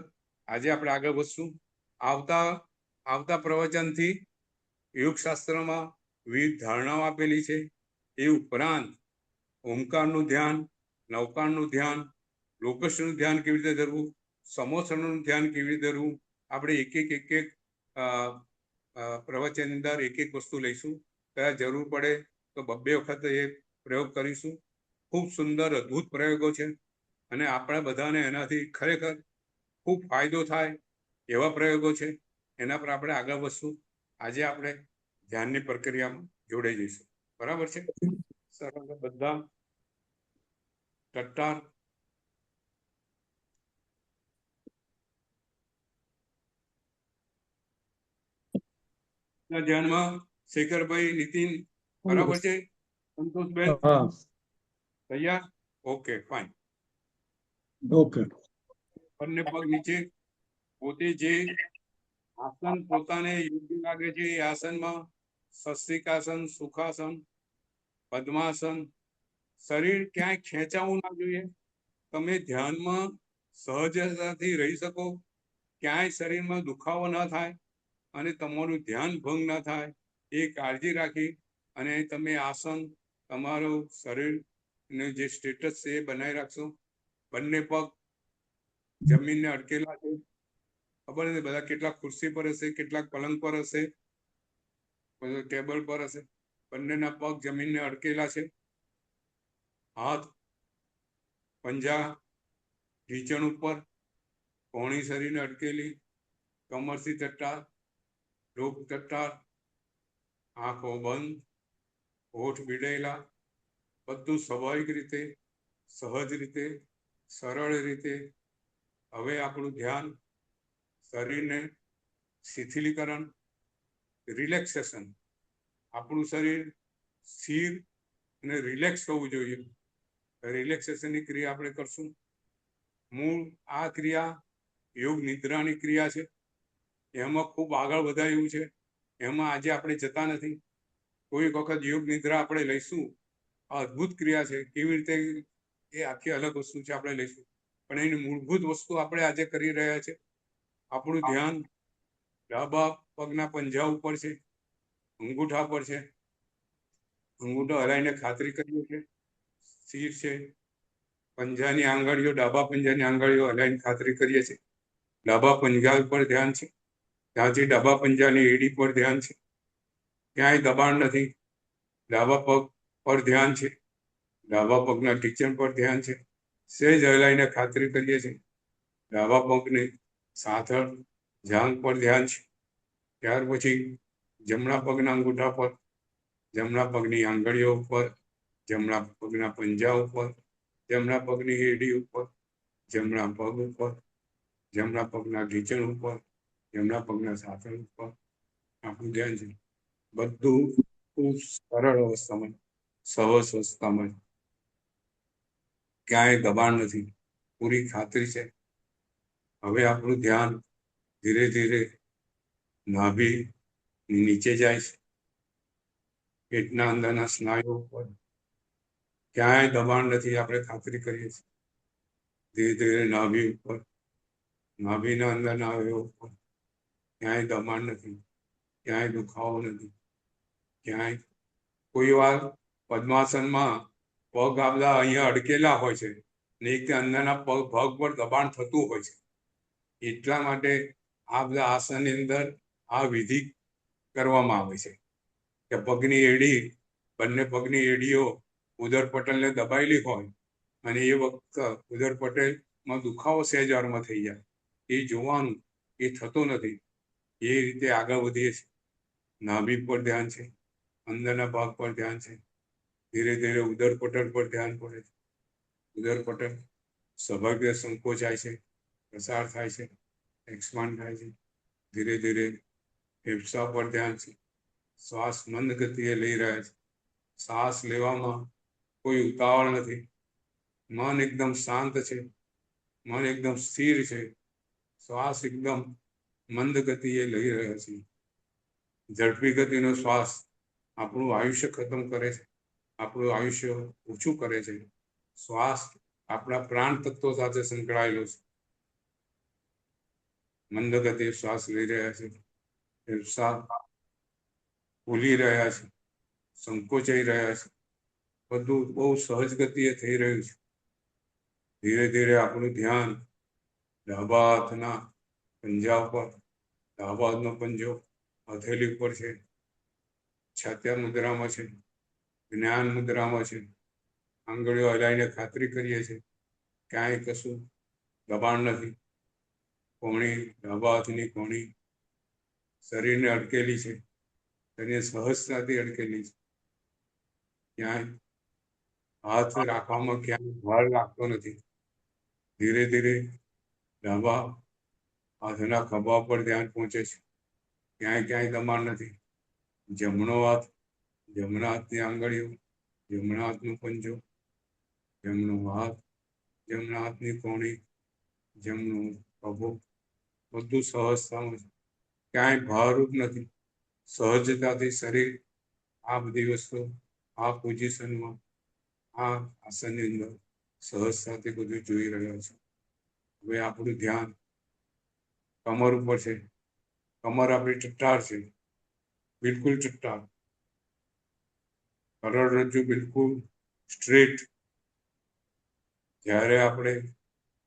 આજે આપણે આગળ વધશું. આવતા પ્રવચનથી યોગશાસ્ત્રમાં વિવિધ ધારણાઓ આપેલી છે. એ ઉપરાંત ઓમકારનું ધ્યાન, નવકારનું ધ્યાન, લોકસનું ધ્યાન કેવી રીતે ધરવું, સમોસણનું ધ્યાન કેવી રીતે ધરવું, આપણે એક એક પ્રવચન અંદર એક વસ્તુ લઈશું. કયા જરૂર પડે તો બબ્બે વખત એ પ્રયોગ કરીશું. ખૂબ સુંદર અદ્ભુત પ્રયોગો છે અને આપણે બધાને એનાથી ખરેખર ખૂબ ફાયદો થાય એવા પ્રયોગો છે. એના પર આપણે આગળ વધશું. આજે આપણે ધ્યાનની પ્રક્રિયામાં જોડાઈ જઈશું. બરાબર છે? સરળ બધા ટટ્ટાર ધ્યાનમાં શેખરભાઈ, નીતિન બરાબર છે? સંતોષબેન તૈયાર? Okay fine. ઓકે. બંને પગ નીચે. પોતે જે આસન પોતાને યોગ્ય લાગે છે એ આસનમાં સ્વસ્તિકાસન, સુખાસન, પદ્માસન. શરીર ક્યાંય ખેંચાવું ના જોઈએ. તમે ધ્યાનમાં સહજતાથી રહી શકો, ક્યાંય શરીરમાં દુખાવો ના થાય અને તમારું ધ્યાન ભંગ ના થાય એ કાળજી રાખી અને તમે આસન તમારું શરીરને જે સ્ટેટસ છે એ બનાવી રાખશો. બંને પગ જમીનને અડકેલા છે. ખબર નથી બધા કેટલાક ખુરશી પર હશે, કેટલાક પલંગ પર હશે, ટેબલ પર હશે. બંનેના પગ જમીનને અડકેલા છે. હાથ પંજા ઢીંચણ ઉપર, કોણી શરીરને અટકેલી, કમરથી ટટ્ટાર, ડોક ટટ્ટાર, આંખો બંધ, હોઠ ભીડેલા. બધું સ્વાભાવિક રીતે, સહજ રીતે, સરળ રીતે. હવે આપણું ધ્યાન શરીરને શિથિલીકરણ, રિલેક્સેશન. આપણું શરીર સ્થિર અને રિલેક્સ થવું જોઈએ. રિલેક્સેશનની ક્રિયા આપણે કરશું. મૂળ આ ક્રિયા યોગ નિદ્રાની ક્રિયા છે. એમાં ખૂબ આગળ વધાયું છે. એમાં આજે આપણે જતા નથી. કોઈ વખત યોગ નિદ્રા આપણે લઈશું. આ અદ્ભુત ક્રિયા છે. કેવી રીતે એ આખી અલગ વસ્તુ છે, આપણે લઈશું. પણ એની મૂળભૂત વસ્તુ આપણે આજે કરી રહ્યા છે. આપણું ધ્યાન ડાબા પગના પંજા ઉપર છે, અંગૂઠા પર છે. અંગૂઠો હલાવીને ખાતરી કરીએ છીએ સ્થિર છે. પંજાની આંગળીઓ, ડાબા પંજાની આંગળીઓ હલાવીને ખાતરી કરીએ છીએ ડાબા પંજા પર ધ્યાન છે. ત્યાંથી ડાબા પંજાની એડી પર ધ્યાન છે. ક્યાંય દબાણ નથી. ડાબા પગ પર ધ્યાન છે. ડાબા પગના ટીચન પર ધ્યાન છે. સહેજ હલાવીને ખાતરી કરીએ છીએ ડાબા પગની સાથળ જાંઘ પર ધ્યાન છે. ત્યાર પછી જમણા પગના અંગૂઠા પર, જમણા પગની આંગળીઓ ઉપર, જમણા પગના પંજા ઉપર, જમણા પગની એડી ઉપર, જમણા પગ ઉપર, જમણા પગના ઢીંચણ ઉપર, જમણા પગના સાથળ ઉપર આપણું ધ્યાન છે. બધું ખૂબ સરળ અવસ્થામાં, સહજ અવસ્થામાં, ક્યાંય દબાણ નથી. પૂરી ખાતરી છે. હવે આપણું ધ્યાન ધીરે ધીરે નાભી નીચે જાય છે. પેટના અંદરના સ્નાયુઓ ઉપર ક્યાંય દબાણ નથી. આપણે ખાતરી કરીએ છીએ. ધીરે ધીરે નાભી ઉપર, નાભીના અંદરના અવયવો ઉપર ક્યાંય દબાણ નથી, ક્યાંય દુખાવો નથી. ક્યાંય કોઈ વાર પદ્માસનમાં પગ આપણા અહીંયા અડકેલા હોય છે ને એક અંદરના પગ પર દબાણ થતું હોય છે. એટલા માટે આ બધા આસનની અંદર આ વિધિ કરવામાં આવે છે કે પગની એડી, બંને પગની એડીઓ ઉદરપટલને દબાયેલી હોય અને એ વખત ઉદરપટલમાં દુખાવો સહેજારમાં થઈ જાય. એ જોવાનું, એ થતો નથી. એ રીતે આગળ વધીએ છીએ. નાભી પર ધ્યાન છે, અંદરના ભાગ પર ધ્યાન છે. ધીરે ધીરે ઉદરપટલ પર ધ્યાન પડે છે. ઉદરપટલ સ્વાભાવિક સંકોચાય છે, પ્રસાર થાય છે, એક્સપાન્ડ થાય છે. ધીરે ધીરે ફેફસા પર ધ્યાન છે. શ્વાસ મંદ ગતિએ લઈ રહ્યા છે. શ્વાસ લેવામાં કોઈ ઉતાવળ નથી. મન એકદમ શાંત છે, મન એકદમ સ્થિર છે. શ્વાસ એકદમ મંદ ગતિએ લઈ રહ્યા છીએ. ઝડપી ગતિનો શ્વાસ આપણું આયુષ્ય ખતમ કરે છે, આપણું આયુષ્ય ઓછું કરે છે. શ્વાસ આપણા પ્રાણ તત્વો સાથે સંકળાયેલો છે. મંદ ગતિએ શ્વાસ લઈ રહ્યા છે, ફેફસા ફૂલી રહ્યા છે, સંકોચાઈ રહ્યા છે. બધું બહુ સહજ ગતિએ થઈ રહ્યું છે. ધીરે ધીરે આપણું ધ્યાન ડાબા હાથના પંજા ઉપર, ડાબા હાથનો પંજો હથેલી ઉપર છે, છાત્યા મુદ્રામાં છે, જ્ઞાન મુદ્રામાં છે. આંગળીઓ હલાવીને ખાતરી કરીએ છીએ ક્યાંય કશું દબાણ નથી. કોણી, ડાબા હાથની કોણી શરીરને અડકેલી છે, શરીર સહજતાથી અડકેલી છે. ક્યાંય હાથ રાખવામાં ક્યાંય ભાર લાગતો નથી. ધીરે ધીરે ડાબા હાથના ખભા પર ધ્યાન પહોંચે છે, ક્યાંય ક્યાંય દબાણ નથી. જમણો હાથ, જમણા હાથની આંગળીઓ, જમણા હાથનો પંજો, જમણો હાથ, જમણા હાથની કોણી, જમણો ખભો, બધું સહજતામાં છે. ક્યાંય ભારરૂપ નથી. સહજતાથી શરીર આ બધી વસ્તુ આ પોઝિશનમાં, આ આસનની અંદર સહજતાથી બધું જોઈ રહ્યા છે. હવે આપણું ધ્યાન કમર ઉપર છે. કમર આપણી ચટ્ટાર છે, બિલકુલ ચટ્ટાર. કરોડરજ્જુ બિલકુલ સ્ટ્રેટ. જ્યારે આપણે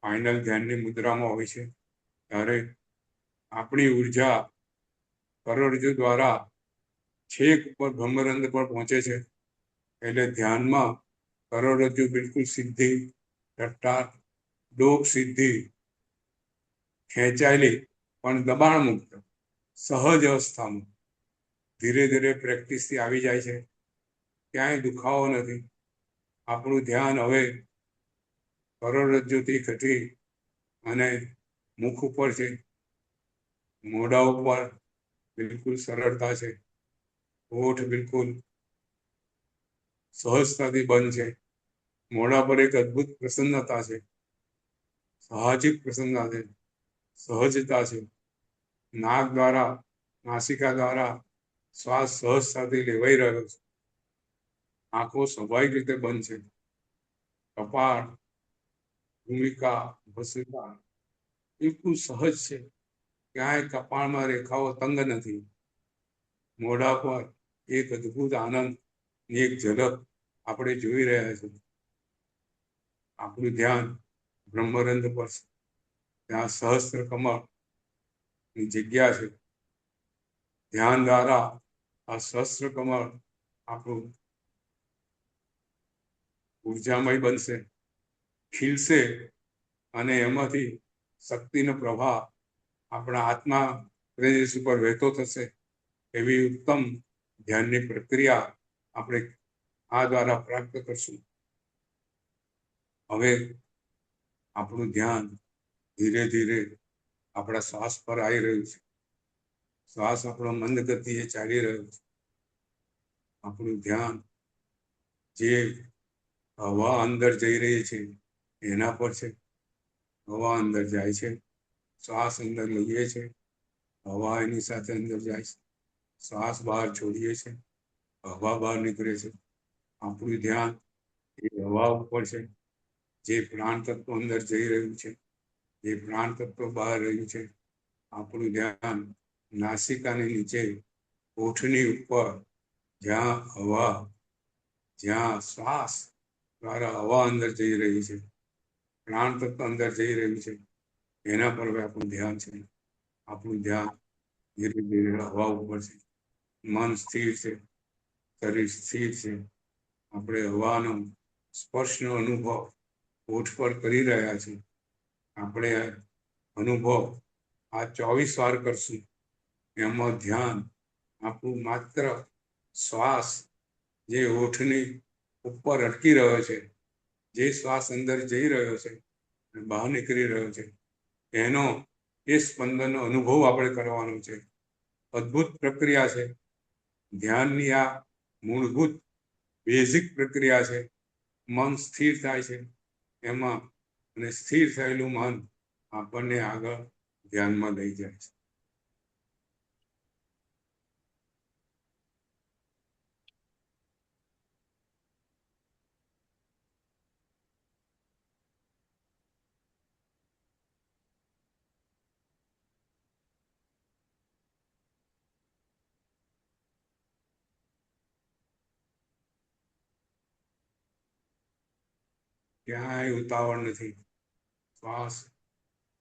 ફાઇનલ ધ્યાનની મુદ્રામાં હોય છે ત્યારે આપણી ઉર્જા કરોડરજ્જુ દ્વારા છેક ઉપર બ્રહ્મરંધ્ર પર પહોંચે છે. એટલે ધ્યાનમાં કરોડરજ્જુ બિલકુલ સીધી, ચટ્ટાર, ડોક સીધી, ખેંચાયેલી પણ દબાણ મુક્ત, સહજ અવસ્થામાં. ધીરે ધીરે પ્રેક્ટિસથી આવી જાય છે. ક્યાંય દુખાવો નથી. આપણું ધ્યાન હવે કરોડરજ્જુથી ઘટી અને મુખ ઉપર છે, મોઢા ઉપર બિલકુલ સરળતા છે, હોઠ બિલકુલ સહજતાથી બંધ છે. મોઢા પર એક અદ્ભુત પ્રસન્નતા છે, સાહજિક પ્રસન્નતા છે, સહજતા છે. નાક દ્વારા, નાસિકા દ્વારા શ્વાસ સહજતાથી લેવાઈ રહ્યો છે. આંખો સ્વાભાવિક રીતે બંધ છે. કપાળ, ભૂમિકા, ભસ્ત્રિકા બિલકુલ સહજ છે. ક્યાંય કપાળમાં રેખાઓ તંગ નથી. મોઢા પર એક અદ્ભુત આનંદની એક ઝલક આપણે જોઈ રહ્યા છીએ. આપણું ધ્યાન બ્રહ્મરંધ્ર પર છે. ત્યાં સહસ્ત્ર કમળની જગ્યા છે. ધ્યાન દ્વારા આ સહસ્ત્ર કમળ આપણું ઉર્જામય બનશે, ખીલશે અને એમાંથી શક્તિનો પ્રવાહ આપણા આત્મા પ્રદેશ ઉપર વહેતો થશે. એવી ઉત્તમ ધ્યાનની પ્રક્રિયા આપણે આ દ્વારા પ્રાપ્ત કરશું. હવે આપણું ધ્યાન ધીરે ધીરે આપણા શ્વાસ પર આવી રહ્યું છે. શ્વાસ આપણો મંદ ગતિએ ચાલી રહ્યો છે. આપણું ધ્યાન જે હવા અંદર જઈ રહી છે એના પર છે. હવા અંદર જાય છે, શ્વાસ અંદર લઈએ છે, હવા એની સાથે અંદર જાય છે, શ્વાસ બહાર છોડીએ છે, હવા બહાર નીકળે છે. આપણું ધ્યાન એ હવા ઉપર છે. જે પ્રાણ તત્વ અંદર જઈ રહ્યું છે, જે પ્રાણ તત્વ બહાર રહ્યું છે. આપણું ધ્યાન નાસિકાની નીચે, હોઠની ઉપર, જ્યાં હવા, જ્યાં શ્વાસ દ્વારા હવા અંદર જઈ રહી છે, પ્રાણ તત્વ અંદર જઈ રહ્યું છે, એના પર આપણું ધ્યાન છે. આપણું ધ્યાન ધીરે ધીરે હવા ઉપર છે. મન સ્થિર છે, શરીર સ્થિર છે. આપણે હવાનો સ્પર્શનો અનુભવ હોઠ પર કરી રહ્યા છીએ. આપણે અનુભવ આ 24 વાર કરશું. એમાં ધ્યાન આપણું માત્ર શ્વાસ જે હોઠની ઉપર અટકી રહ્યો છે, જે શ્વાસ અંદર જઈ રહ્યો છે અને બહાર નીકળી રહ્યો છે, એનો એ સ્પંદનનો અનુભવ આપણે કરવાનો છે. અદ્ભુત પ્રક્રિયા છે. ધ્યાનની આ મૂળભૂત બેઝિક પ્રક્રિયા છે. મન સ્થિર થાય છે એમાં, અને સ્થિર થયેલું મન આપણને આગળ ધ્યાનમાં લઈ જાય છે. ક્યાંય ઉતાવળ નથી. શ્વાસ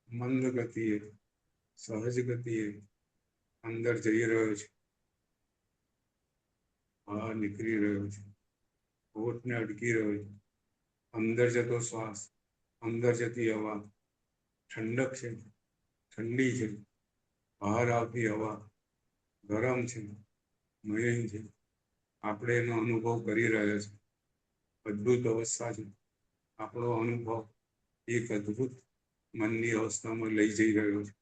મંદ ગતિએ, સહજ ગતિએ અંદર જઈ રહ્યો છે, બહાર નીકળી રહ્યો છે, હોઠને અડકી રહ્યો છે. અંદર જતો શ્વાસ, અંદર જતી હવા ઠંડક છે, ઠંડી છે. બહાર આવતી હવા ગરમ છે, મલિન છે. આપણે એનો અનુભવ કરી રહ્યા છીએ. અદ્ભુત અવસ્થા છે. આપણો અનુભવ એક અદ્ભુત મનની અવસ્થામાં લઈ જઈ રહ્યો છે.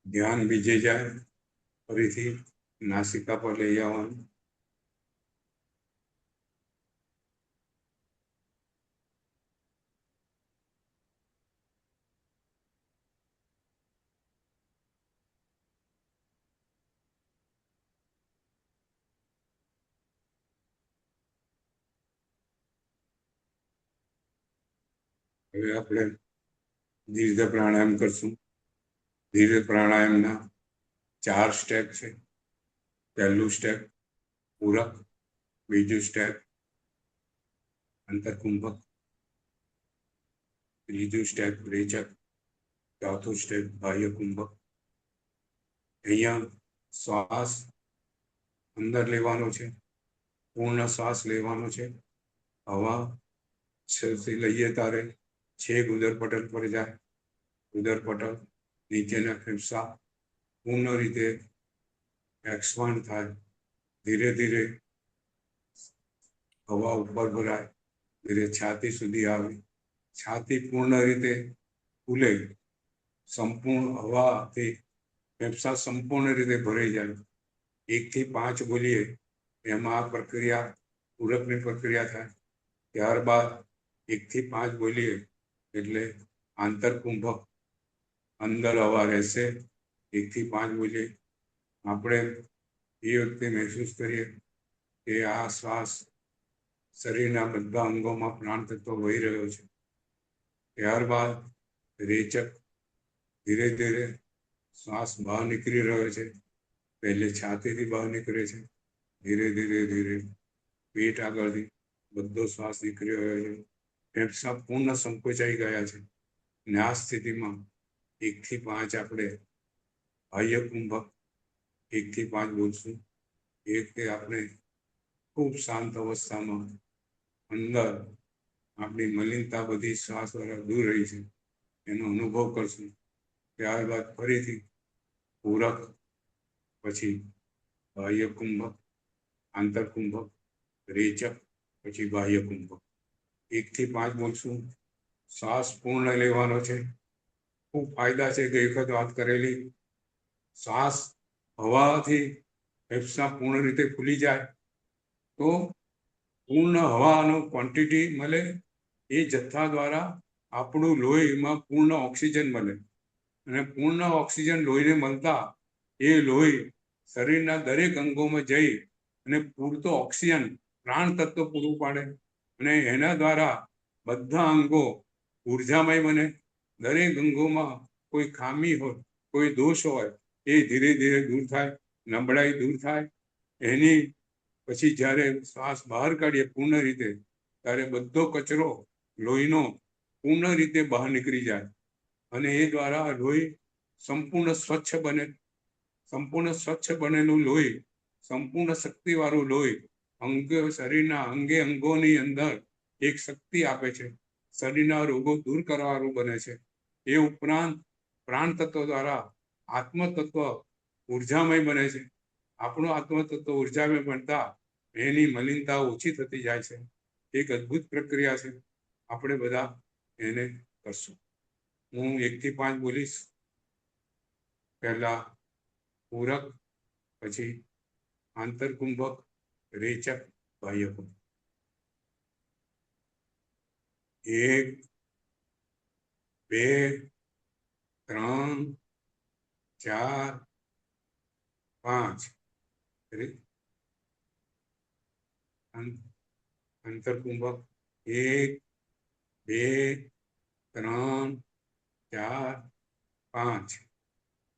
ધ્યાન બીજે જાય, ફરીથી નાસિકા પર લઈ આવવાનું. હવે આપણે દીર્ઘ પ્રાણાયામ કરશું. દીર્ઘ પ્રાણાયામના 4 સ્ટેપ છે. પહેલું સ્ટેપ પૂરક, બીજું સ્ટેપ અંતરકુંભક, ત્રીજું સ્ટેપ રેચક, ચોથું સ્ટેપ બાહ્ય કુંભક. અહીંયા શ્વાસ અંદર લેવાનો છે, પૂર્ણ શ્વાસ લેવાનો છે. હવા છેવથી લઈએ ત્યારે છેક ઉદરપટલ પર જાય. ઉદરપટલ નીચેના ફેફસા પૂર્ણ રીતે એક્સપાન્ડ થાય. ધીરે ધીરે હવા ઉપર ભરાય, ધીરે છાતી સુધી આવે. છાતી પૂર્ણ રીતે ખુલે, સંપૂર્ણ હવાથી ફેફસા સંપૂર્ણ રીતે ભરાઈ જાય. 1 થી 5 બોલીએ એમાં આ પ્રક્રિયા પૂરકની પ્રક્રિયા થાય. ત્યારબાદ 1 થી 5 બોલીએ એટલે આંતરકુંભક, અંદર હવા રહેશે. 1 થી 5 બોલીએ આપણે એ વખતે મહેસૂસ કરીએ કે આ શ્વાસ શરીરના બધા અંગોમાં પ્રાણ તત્વ વહી રહ્યો છે. ત્યારબાદ રેચક, ધીરે ધીરે શ્વાસ બહાર નીકળી રહ્યો છે. પહેલે છાતીથી બહાર નીકળે છે, ધીરે ધીરે ધીરે પેટ આગળથી બધો શ્વાસ નીકળી રહ્યો છે. ફેફસા પૂર્ણ સંકોચાઈ ગયા છે. અને આ સ્થિતિમાં 1 થી 5 આપણે બાહ્ય કુંભક 1 થી 5 બોલશું. એ વખતે આપણે ખૂબ શાંત અવસ્થામાં અંદર આપણી મલિનતા બધી શ્વાસ દ્વારા દૂર રહી છે એનો અનુભવ કરશું. ત્યારબાદ ફરીથી પૂરક, પછી બાહ્ય કુંભક, આંતરકુંભક, રેચક, પછી બાહ્ય કુંભક. 1 થી 5 બોલશું. શ્વાસ પૂર્ણ લેવાનો છે. ખૂબ ફાયદા છે. ગઈ વખત વાત કરેલી, શ્વાસ હવાથી ફેફસા પૂર્ણ રીતે ખુલી જાય તો પૂર્ણ હવાનું ક્વોન્ટિટી મળે, એ જથ્થા દ્વારા આપણું લોહીમાં પૂર્ણ ઓક્સિજન મળે, અને પૂર્ણ ઓક્સિજન લોહીને મળતા એ લોહી શરીરના દરેક અંગોમાં જઈ અને પૂરતો ઓક્સિજન પ્રાણ તત્વ પૂરું પાડે, અને એના દ્વારા બધા અંગો ઉર્જામય બને. દરેક અંગોમાં કોઈ ખામી હોય, કોઈ દોષ હોય, એ ધીરે ધીરે દૂર થાય, નબળાઈ દૂર થાય. એની પછી જ્યારે શ્વાસ બહાર કાઢીએ પૂર્ણ રીતે, ત્યારે બધો કચરો લોહીનો પૂર્ણ રીતે બહાર નીકળી જાય, અને એ દ્વારા લોહી સંપૂર્ણ સ્વચ્છ બને. સંપૂર્ણ સ્વચ્છ બનેલું લોહી, સંપૂર્ણ શક્તિવાળું લોહી શરીરના અંગે અંગોની અંદર એક શક્તિ આપે છે, શરીરના રોગો દૂર કરવાનું બને છે. એ ઉપરાંત પ્રાણ તત્વ દ્વારા આત્મતત્વ ઉર્જામય બને છે. આપણું આત્મતત્વ ઉર્જામય બનતા એની મલિનતા ઓછી થતી જાય છે. એક અદ્ભુત પ્રક્રિયા છે. આપણે બધા એને કરશું. હું 1 થી 5 બોલીશ. પહેલા પૂરક, પછી આંતરકુંભક, રેચક, બાહ્યકુંભક. 1, 2, 3, 4, 5. આંતરકુંભક 1, 2, 3, 4, 5.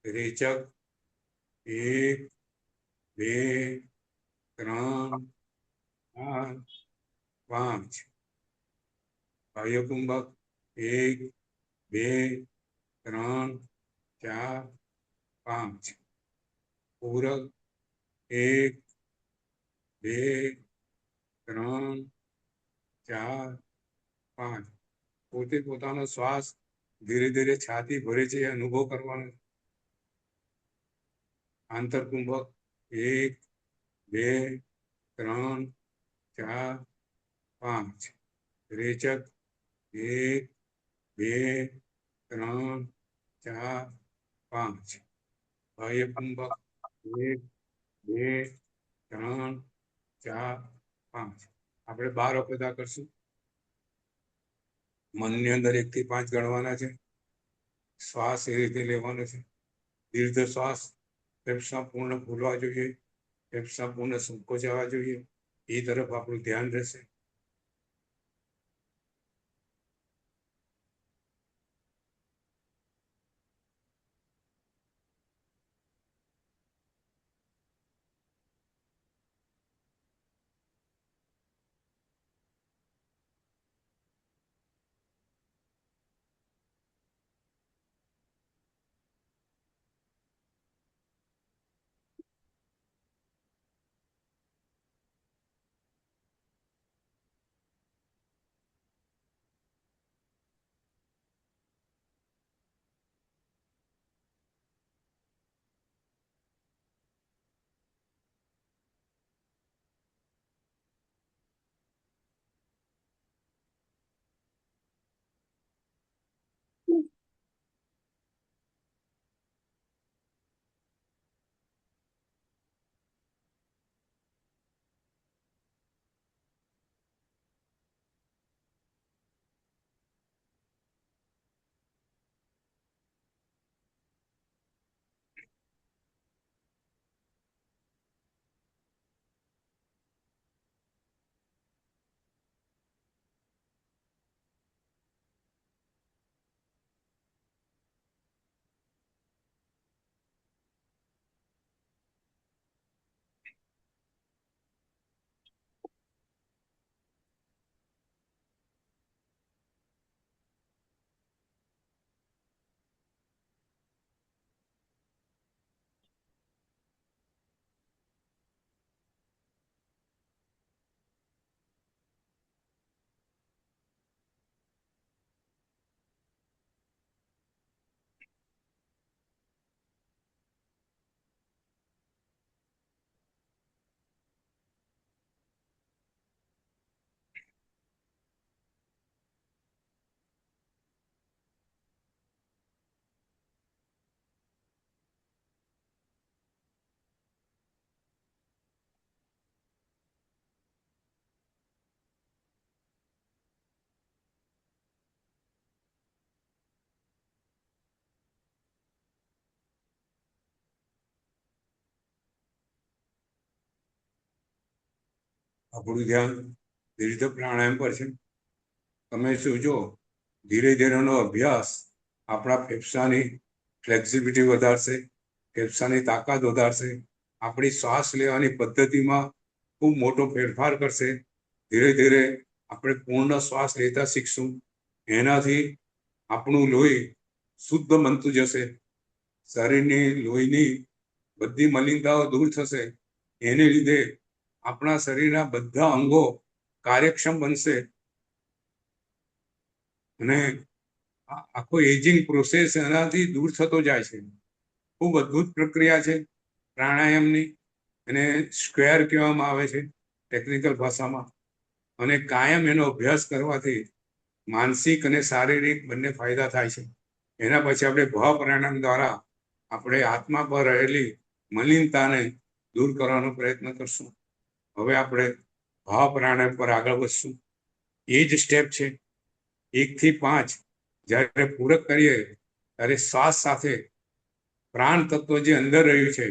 રેચક 1, 2, 3, 4, 5. બાહ્યકુંભક 1, 2, 3, 4, 5. પૂરક 1, 2, 3, 4, 5. પોતે પોતાનો શ્વાસ ધીરે ધીરે છાતી ભરે છે એ અનુભવ કરવાનો. આંતરકુંભક 1, 2, 3, 4, 5. રેચક 1, 2, 3, 4, 5. બાહ્યકુંભક 1, 2, 3, 4, 5. આપણે 12 વખત આ કરશું. મનની અંદર 1 થી 5 ગણવાના છે. શ્વાસ એ રીતે લેવાનો છે. દીર્ઘ શ્વાસ ફેફસા પૂર્ણ ખોલવા જોઈએ, ફેફસા પૂર્ણ સંકોચાવા જોઈએ. એ તરફ આપણું ધ્યાન રહેશે. આપણું ધ્યાન દીર્ઘ પ્રાણાયામ પર છે. તમે જોજો ધીરે ધીરેનો અભ્યાસ આપણા ફેફસાની ફ્લેક્સિબિલિટી વધારશે, ફેફસાની તાકાત વધારશે, આપણી શ્વાસ લેવાની પદ્ધતિમાં ખૂબ મોટો ફેરફાર કરશે. ધીરે ધીરે આપણે પૂર્ણ શ્વાસ લેતા શીખશું. એનાથી આપણું લોહી શુદ્ધ બનતું જશે, શરીરની લોહીની બધી મલિનતાઓ દૂર થશે. એને લીધે આપણા શરીરના બધા અંગો કાર્યક્ષમ બનશે અને આખો એજિંગ પ્રોસેસ એનાથી દૂર થતો જાય છે. ખૂબ અદ્ભુત પ્રક્રિયા છે પ્રાણાયામની. એને સ્ક્વેર કહેવામાં આવે છે ટેકનિકલ ભાષામાં. અને કાયમ એનો અભ્યાસ કરવાથી માનસિક અને શારીરિક બંને ફાયદા થાય છે. એના પછી આપણે ભાવ પ્રાણાયામ દ્વારા આપણે આત્મા પર રહેલી મલિનતાને દૂર કરવાનો પ્રયત્ન કરશું. હવે આપણે ભાવ પ્રાણાયામ પર આગળ વધશું. એ જ સ્ટેપ છે 1 થી 5. જ્યારે પૂરક કરીએ ત્યારે શ્વાસ સાથે પ્રાણ તત્વ જે અંદર રહ્યું છે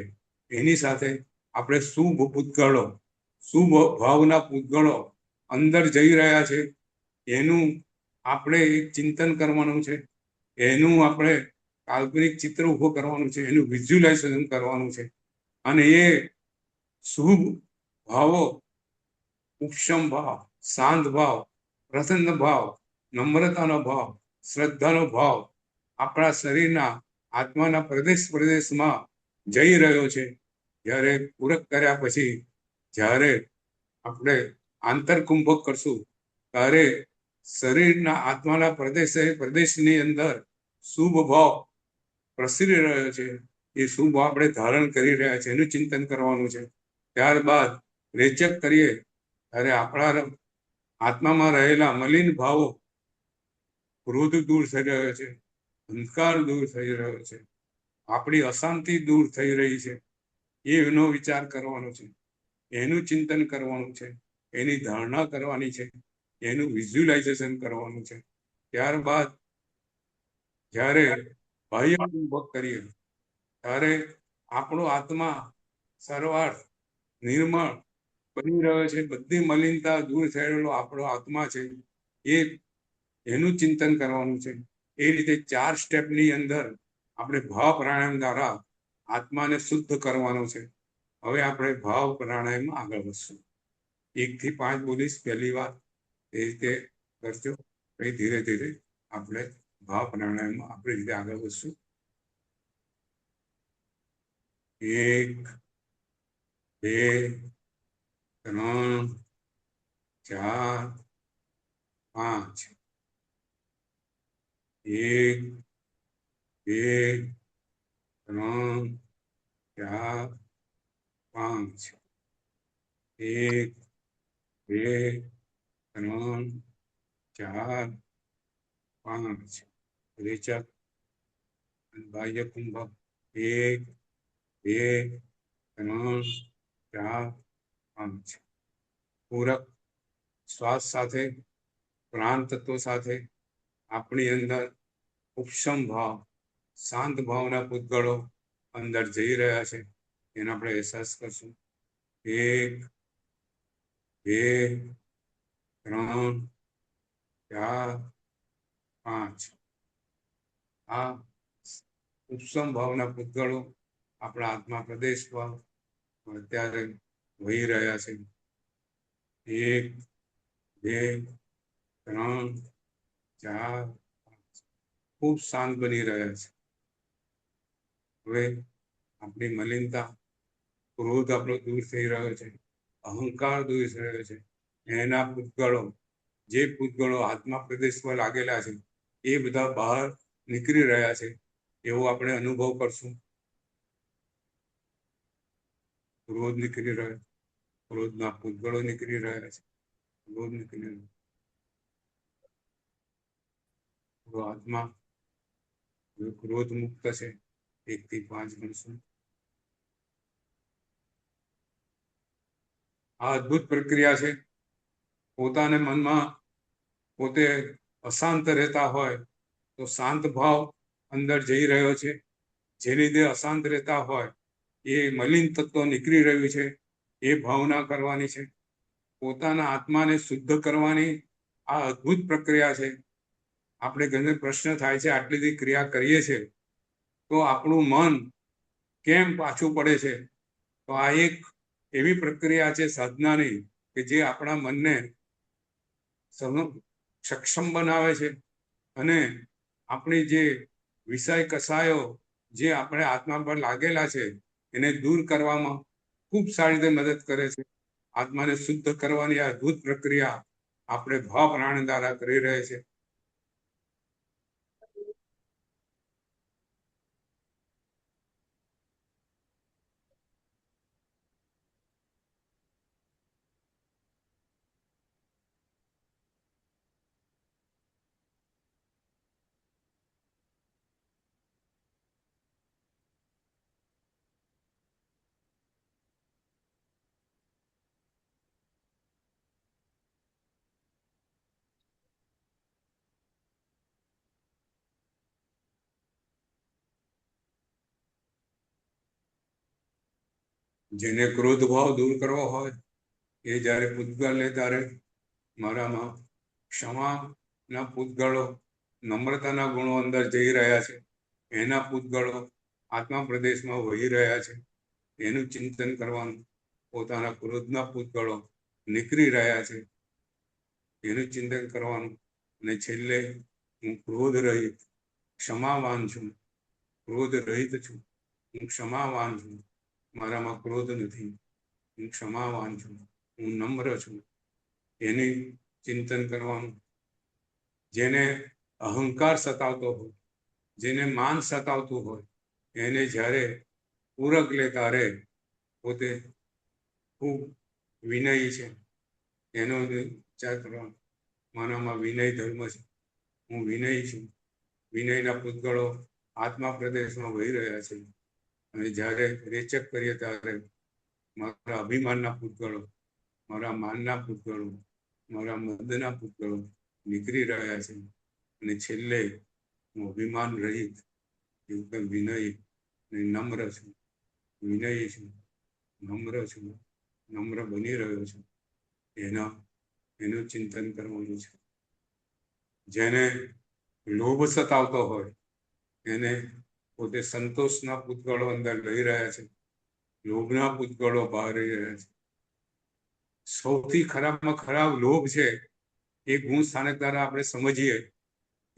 એની સાથે આપણે શુભ પૂતગળો, શુભ ભાવના પૂતગળો અંદર જઈ રહ્યા છે એનું આપણે એક ચિંતન કરવાનું છે. એનું આપણે કાલ્પનિક ચિત્ર ઊભો કરવાનું છે, એનું વિઝ્યુલાઇઝેશન કરવાનું છે. અને એ શુભ ભાવો ઉપશમ ભાવ, શાંત ભાવ, પ્રસન્ન ભાવ, નમ્રતાનો ભાવ, શ્રદ્ધાનો ભાવ આપણા શરીરના આત્માના પ્રદેશમાં જઈ રહ્યો છે. જ્યારે પૂરક કર્યા પછી જ્યારે આપણે આંતરકુંભક કરશું ત્યારે શરીરના આત્માના પ્રદેશની અંદર શુભ ભાવ પ્રસરી રહ્યો છે. એ શુભ ભાવ આપણે ધારણ કરી રહ્યા છે એનું ચિંતન કરવાનું છે. ત્યારબાદ રેચક કરીએ ત્યારે આપણા આત્મામાં રહેલા મલિન ભાવો, ક્રોધ દૂર થઈ રહ્યો છે, અંધકાર દૂર થઈ રહ્યો છે, આપણી અશાંતિ દૂર થઈ રહી છે. એનો વિચાર કરવાનો છે, એનું ચિંતન કરવાનું છે, એની ધારણા કરવાની છે, એનું વિઝ્યુલાઇઝેશન કરવાનું છે. ત્યારબાદ જ્યારે બાહ્ય અનુભવ કરીએ ત્યારે આપણો આત્મા સર્વાર્થ નિર્મળ બની રહ્યો છે. બધી મલિનતા દૂર થયેલો આપણો આત્મા છે એનું ચિંતન કરવાનું છે. એ રીતે 4 સ્ટેપની અંદર આપણે ભાવ પ્રાણાયામ દ્વારા આત્માને શુદ્ધ કરવાનો છે. હવે આપણે ભાવ પ્રાણાયામમાં આગળ વધશું. 1 થી 5 બોલીશ પહેલી વાર, એ રીતે કરજો. પછી ધીરે ધીરે આપણે ભાવ પ્રાણાયામમાં આપણી રીતે આગળ વધશું. 1, 2, 3, 4, 5. 1, 2, 3, 4, 5. 1, 2, 3, 4, 5. રેચક બાહ્ય કુંભક 1, 2, 3, 4, 5. પૂરક શ્વાસ સાથે પ્રાણ તત્વ સાથે આપણી અંદર ઉપશમ ભાવ, શાંત ભાવના પૂતગળો અંદર જઈ રહ્યા છે એનો આપણે અહેસાસ કરશું. 1, 2, 3, 4, 5. આ ઉપશમ ભાવના પૂતગળો આપણા આત્મા પ્રદેશમાં અત્યારે વહી રહ્યા છે. 1, 2, 3, 4, 5. ખૂબ શાંત બની રહ્યા છે. હવે આપણી મલિનતા, ક્રોધ આપણો દૂર થઈ રહ્યો છે, અહંકાર દૂર થઈ રહ્યો છે. એના પૂતગળો, જે પૂતગળો આત્મા પ્રદેશમાં લાગેલા છે એ બધા બહાર નીકળી રહ્યા છે એવો આપણે અનુભવ કરશું. ક્રોધ નીકળી રહ્યો, ક્રોધના પૂતગળો નીકળી રહ્યા છે, ક્રોધ નીકળી રહ્યો. આત્મા ક્રોધ મુક્ત છે. 1 થી 5 ગણશું. આ અદ્ભુત પ્રક્રિયા છે. પોતાને મનમાં પોતે અશાંત રહેતા હોય તો શાંત ભાવ અંદર જઈ રહ્યો છે. જે લીધે અશાંત રહેતા હોય એ મલિન તત્વ નીકળી રહ્યું છે એ ભાવના કરવાની છે. પોતાના આત્માને શુદ્ધ કરવાની આ અદ્ભુત પ્રક્રિયા છે. આપણે ઘણી પ્રશ્ન થાય છે, આટલી બધી ક્રિયા કરીએ છીએ તો આપણું મન કેમ પાછું પડે છે? તો આ એક એવી પ્રક્રિયા છે સાધનાની કે જે આપણા મનને સક્ષમ બનાવે છે અને આપણી જે વિષય કસાયો જે આપણે આત્મા પર લાગેલા છે એને દૂર કરવામાં ખૂબ સારી રીતે મદદ કરે છે. આત્માને શુદ્ધ કરવાની આ અદ્ભુત પ્રક્રિયા આપણે ભાવ પ્રાણ દ્વારા કરી રહે છે. જેને ક્રોધ ભાવ દૂર કરવો હોય એ જ્યારે પૂતગલને ત્યારે મારામાં ક્ષમાના પૂતગળો, નમ્રતાના ગુણો અંદર જઈ રહ્યા છે, એના પૂતગળો આત્મા પ્રદેશમાં વહી રહ્યા છે, એનું ચિંતન કરવાનું. પોતાના ક્રોધના પૂતગળો નીકળી રહ્યા છે એનું ચિંતન કરવાનું. અને છેલ્લે હું ક્રોધ રહિત ક્ષમાવાન છું, ક્રોધ રહિત છું, હું ક્ષમાવાન છું, મારામાં ક્રોધ નથી, હું ક્ષમાવાન છું, હું નમ્ર છું, એને ચિંતન કરવાનું. જેને અહંકાર સતાવતો હોય, જેને માન સતાવતું હોય, એને જ્યારે પૂરક લે ત્યારે પોતે ખૂબ વિનયી છે એનો વિચાર કરવાનો. મારામાં વિનય ધર્મ છે, હું વિનયી છું, વિનયના પૂતગળો આત્મા પ્રદેશમાં વહી રહ્યા છે. અને જ્યારે રેચક કરીએ ત્યારે મારા અભિમાનના પૂતગળો, મારા માનના પૂતગળો, મારા મદના પૂતગળો નીકળી રહ્યા છે. અને છેલ્લે હું અભિમાન રહિત એકદમ વિનયી અને નમ્ર છું, વિનયી છું, નમ્ર છું, નમ્ર બની રહ્યો છું. એનું ચિંતન કરવાનું છે. જેને લોભ સતાવતો હોય એને પોતે સંતોષના પૂતગળો અંદર લઈ રહ્યા છે, લોભના પૂતગળો બહાર રહી રહ્યા છે. સૌથી ખરાબમાં ખરાબ લોભ છે એ ગુણ સ્થાનક દ્વારા આપણે સમજીએ.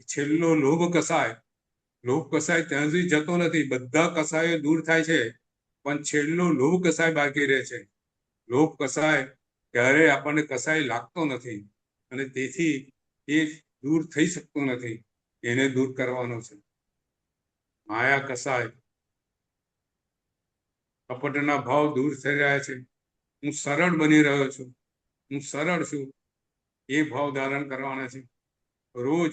છેલ્લો લોભ કસાય ત્યાં સુધી જતો નથી, બધા કસાયો દૂર થાય છે, પણ છેલ્લો લોભ કસાય બાકી રહે છે. લોભ કસાય ત્યારે આપણને કસાય લાગતો નથી અને તેથી એ દૂર થઈ શકતો નથી. એને દૂર કરવાનો છે. માયા કસાય, કપટના ભાવ દૂર થઈ રહ્યા છે. હું સરળ બની રહ્યો છું, હું સરળ છું, એ ભાવ ધારણ કરવાના છે. રોજ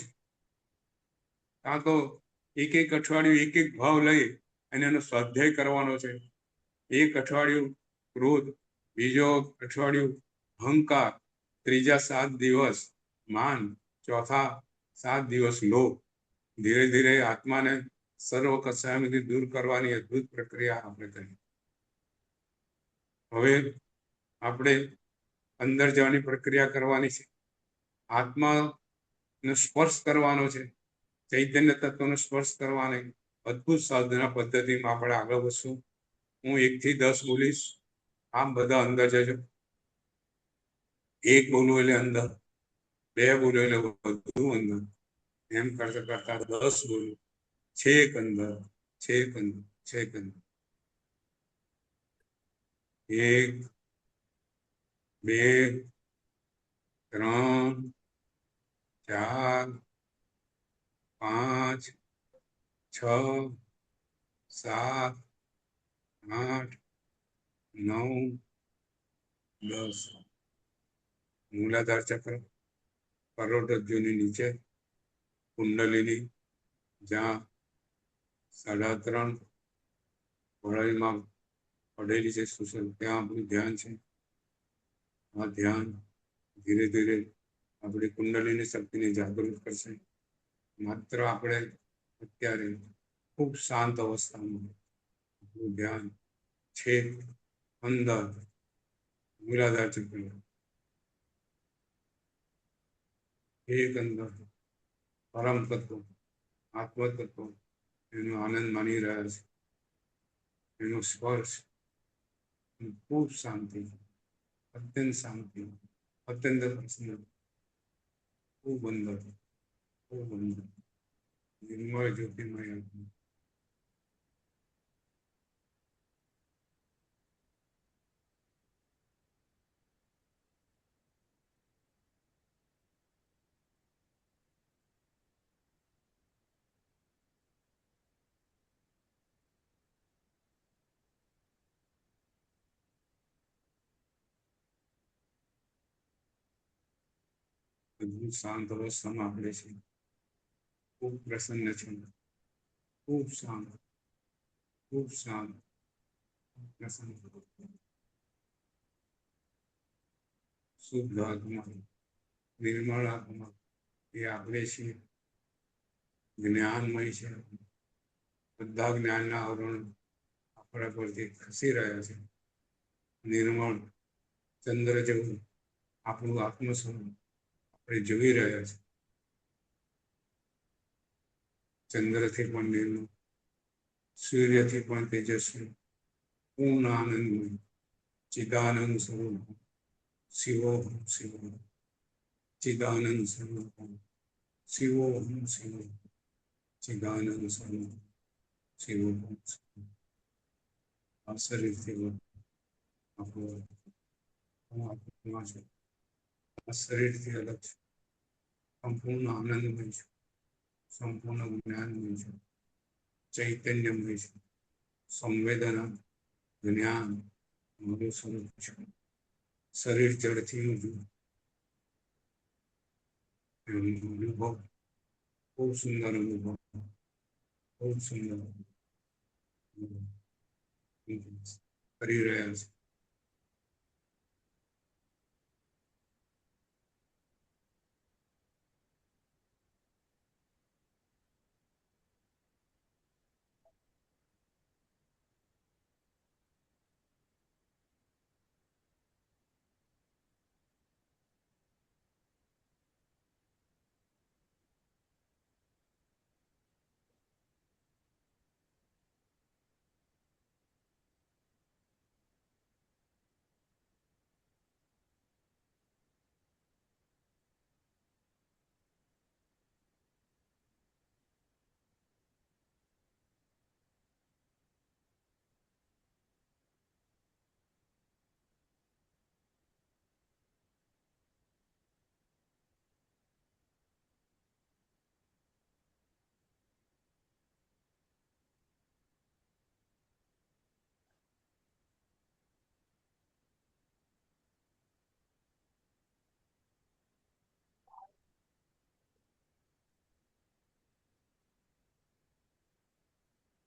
કાં તો એક અઠવાડિયું એક ભાવ લઈ અને એનો સ્વાધ્યાય કરવાનો છે. એક અઠવાડિયું ક્રોધ, બીજો અઠવાડિયું અહંકાર, ત્રીજા 7 દિવસ માન, ચોથા 7 દિવસ લોભ. ધીરે ધીરે આત્માને સર્વ કસાયમાંથી દૂર કરવાની અદ્ભુત પ્રક્રિયા આપણે કરી. હવે આપણે અંદર જવાની પ્રક્રિયા કરવાની છે. આત્માનો સ્પર્શ કરવાનો છે, ચૈતન્ય તત્વનો સ્પર્શ કરવાની અદ્ભુત સાધના પદ્ધતિમાં આપણે આગળ વધશું. હું 1 થી 10 બોલીશ, આમ બધા અંદર જજો. 1 બોલું એટલે અંદર, 2 બોલું એટલે વધુ અંદર, એમ કરતા કરતા 10 બોલું, છેક અંદર, છેક અંદર, છેક અંદર. 1, 2, 3, 4, 5, 6, 7, 8, 9, 10. મૂલાધાર ચક્ર, કરોડરજ્જુની નીચે કુંડલીની જ્યાં 3.5 વળાઈમાં પડેલી છે સુસલ, ત્યાં આપણું ધ્યાન છે. આ ધ્યાન ધીરે ધીરે આપણી કુંડલીની શક્તિને જાગૃત કરશે. માત્ર આપણે અત્યારે ખૂબ શાંત અવસ્થામાં આપણું ધ્યાન છે અંદર મૂલાધાર ચક્ર, એક અંદર પરમ તત્વ આત્મ તત્વ એનો આનંદ માની રહ્યા છે, એનો સ્પર્શ, ખૂબ શાંતિ, અત્યંત શાંતિ, અત્યંત પ્રસન્ન, ખૂબ અંદર, ખૂબ અંદર, નિર્મળ જ્યોતિમય આત્મા. બધું શાંત અવસ્થામાં આપણે છે, ખૂબ પ્રસન્ન છે, ખૂબ શાંત, ખૂબ શાંત, પ્રસન્ન, શુદ્ધ આત્મા, નિર્મળ આત્મા એ આપણે છીએ, જ્ઞાનમય છે. બધા જ્ઞાનના આવરણ આપણા પરથી ખસી રહ્યા છે. નિર્મળ ચંદ્ર જેવું આપણું આત્મ સ્વરૂપ આપણે જોઈ રહ્યા છે. ચંદ્રથી પણ નિર્મળ, સૂર્યથી પણ તેજસ્વી, પૂર્ણ આનંદમય, ચિદાનંદ સ્વરૂપ, શિવોહમ શિવોહમ, ચિદાનંદ સ્વરૂપ, શિવોહમ શિવોહમ, ચિદાનંદ સ્વરૂપ, શિવોહમ શિવોહમ. આ શરીરથી આપણું આત્મા છે, આ શરીરથી અલગ છે, સંપૂર્ણ આનંદમય છે, સંપૂર્ણ જ્ઞાનમય છે, ચૈતન્યમય છે, સંવેદના, જ્ઞાન મારું સ્વરૂપ છે. શરીર જડથી ઊંચું, અનુભવ ખૂબ સુંદર અનુભવ, ખૂબ સુંદર કરી રહ્યા છે.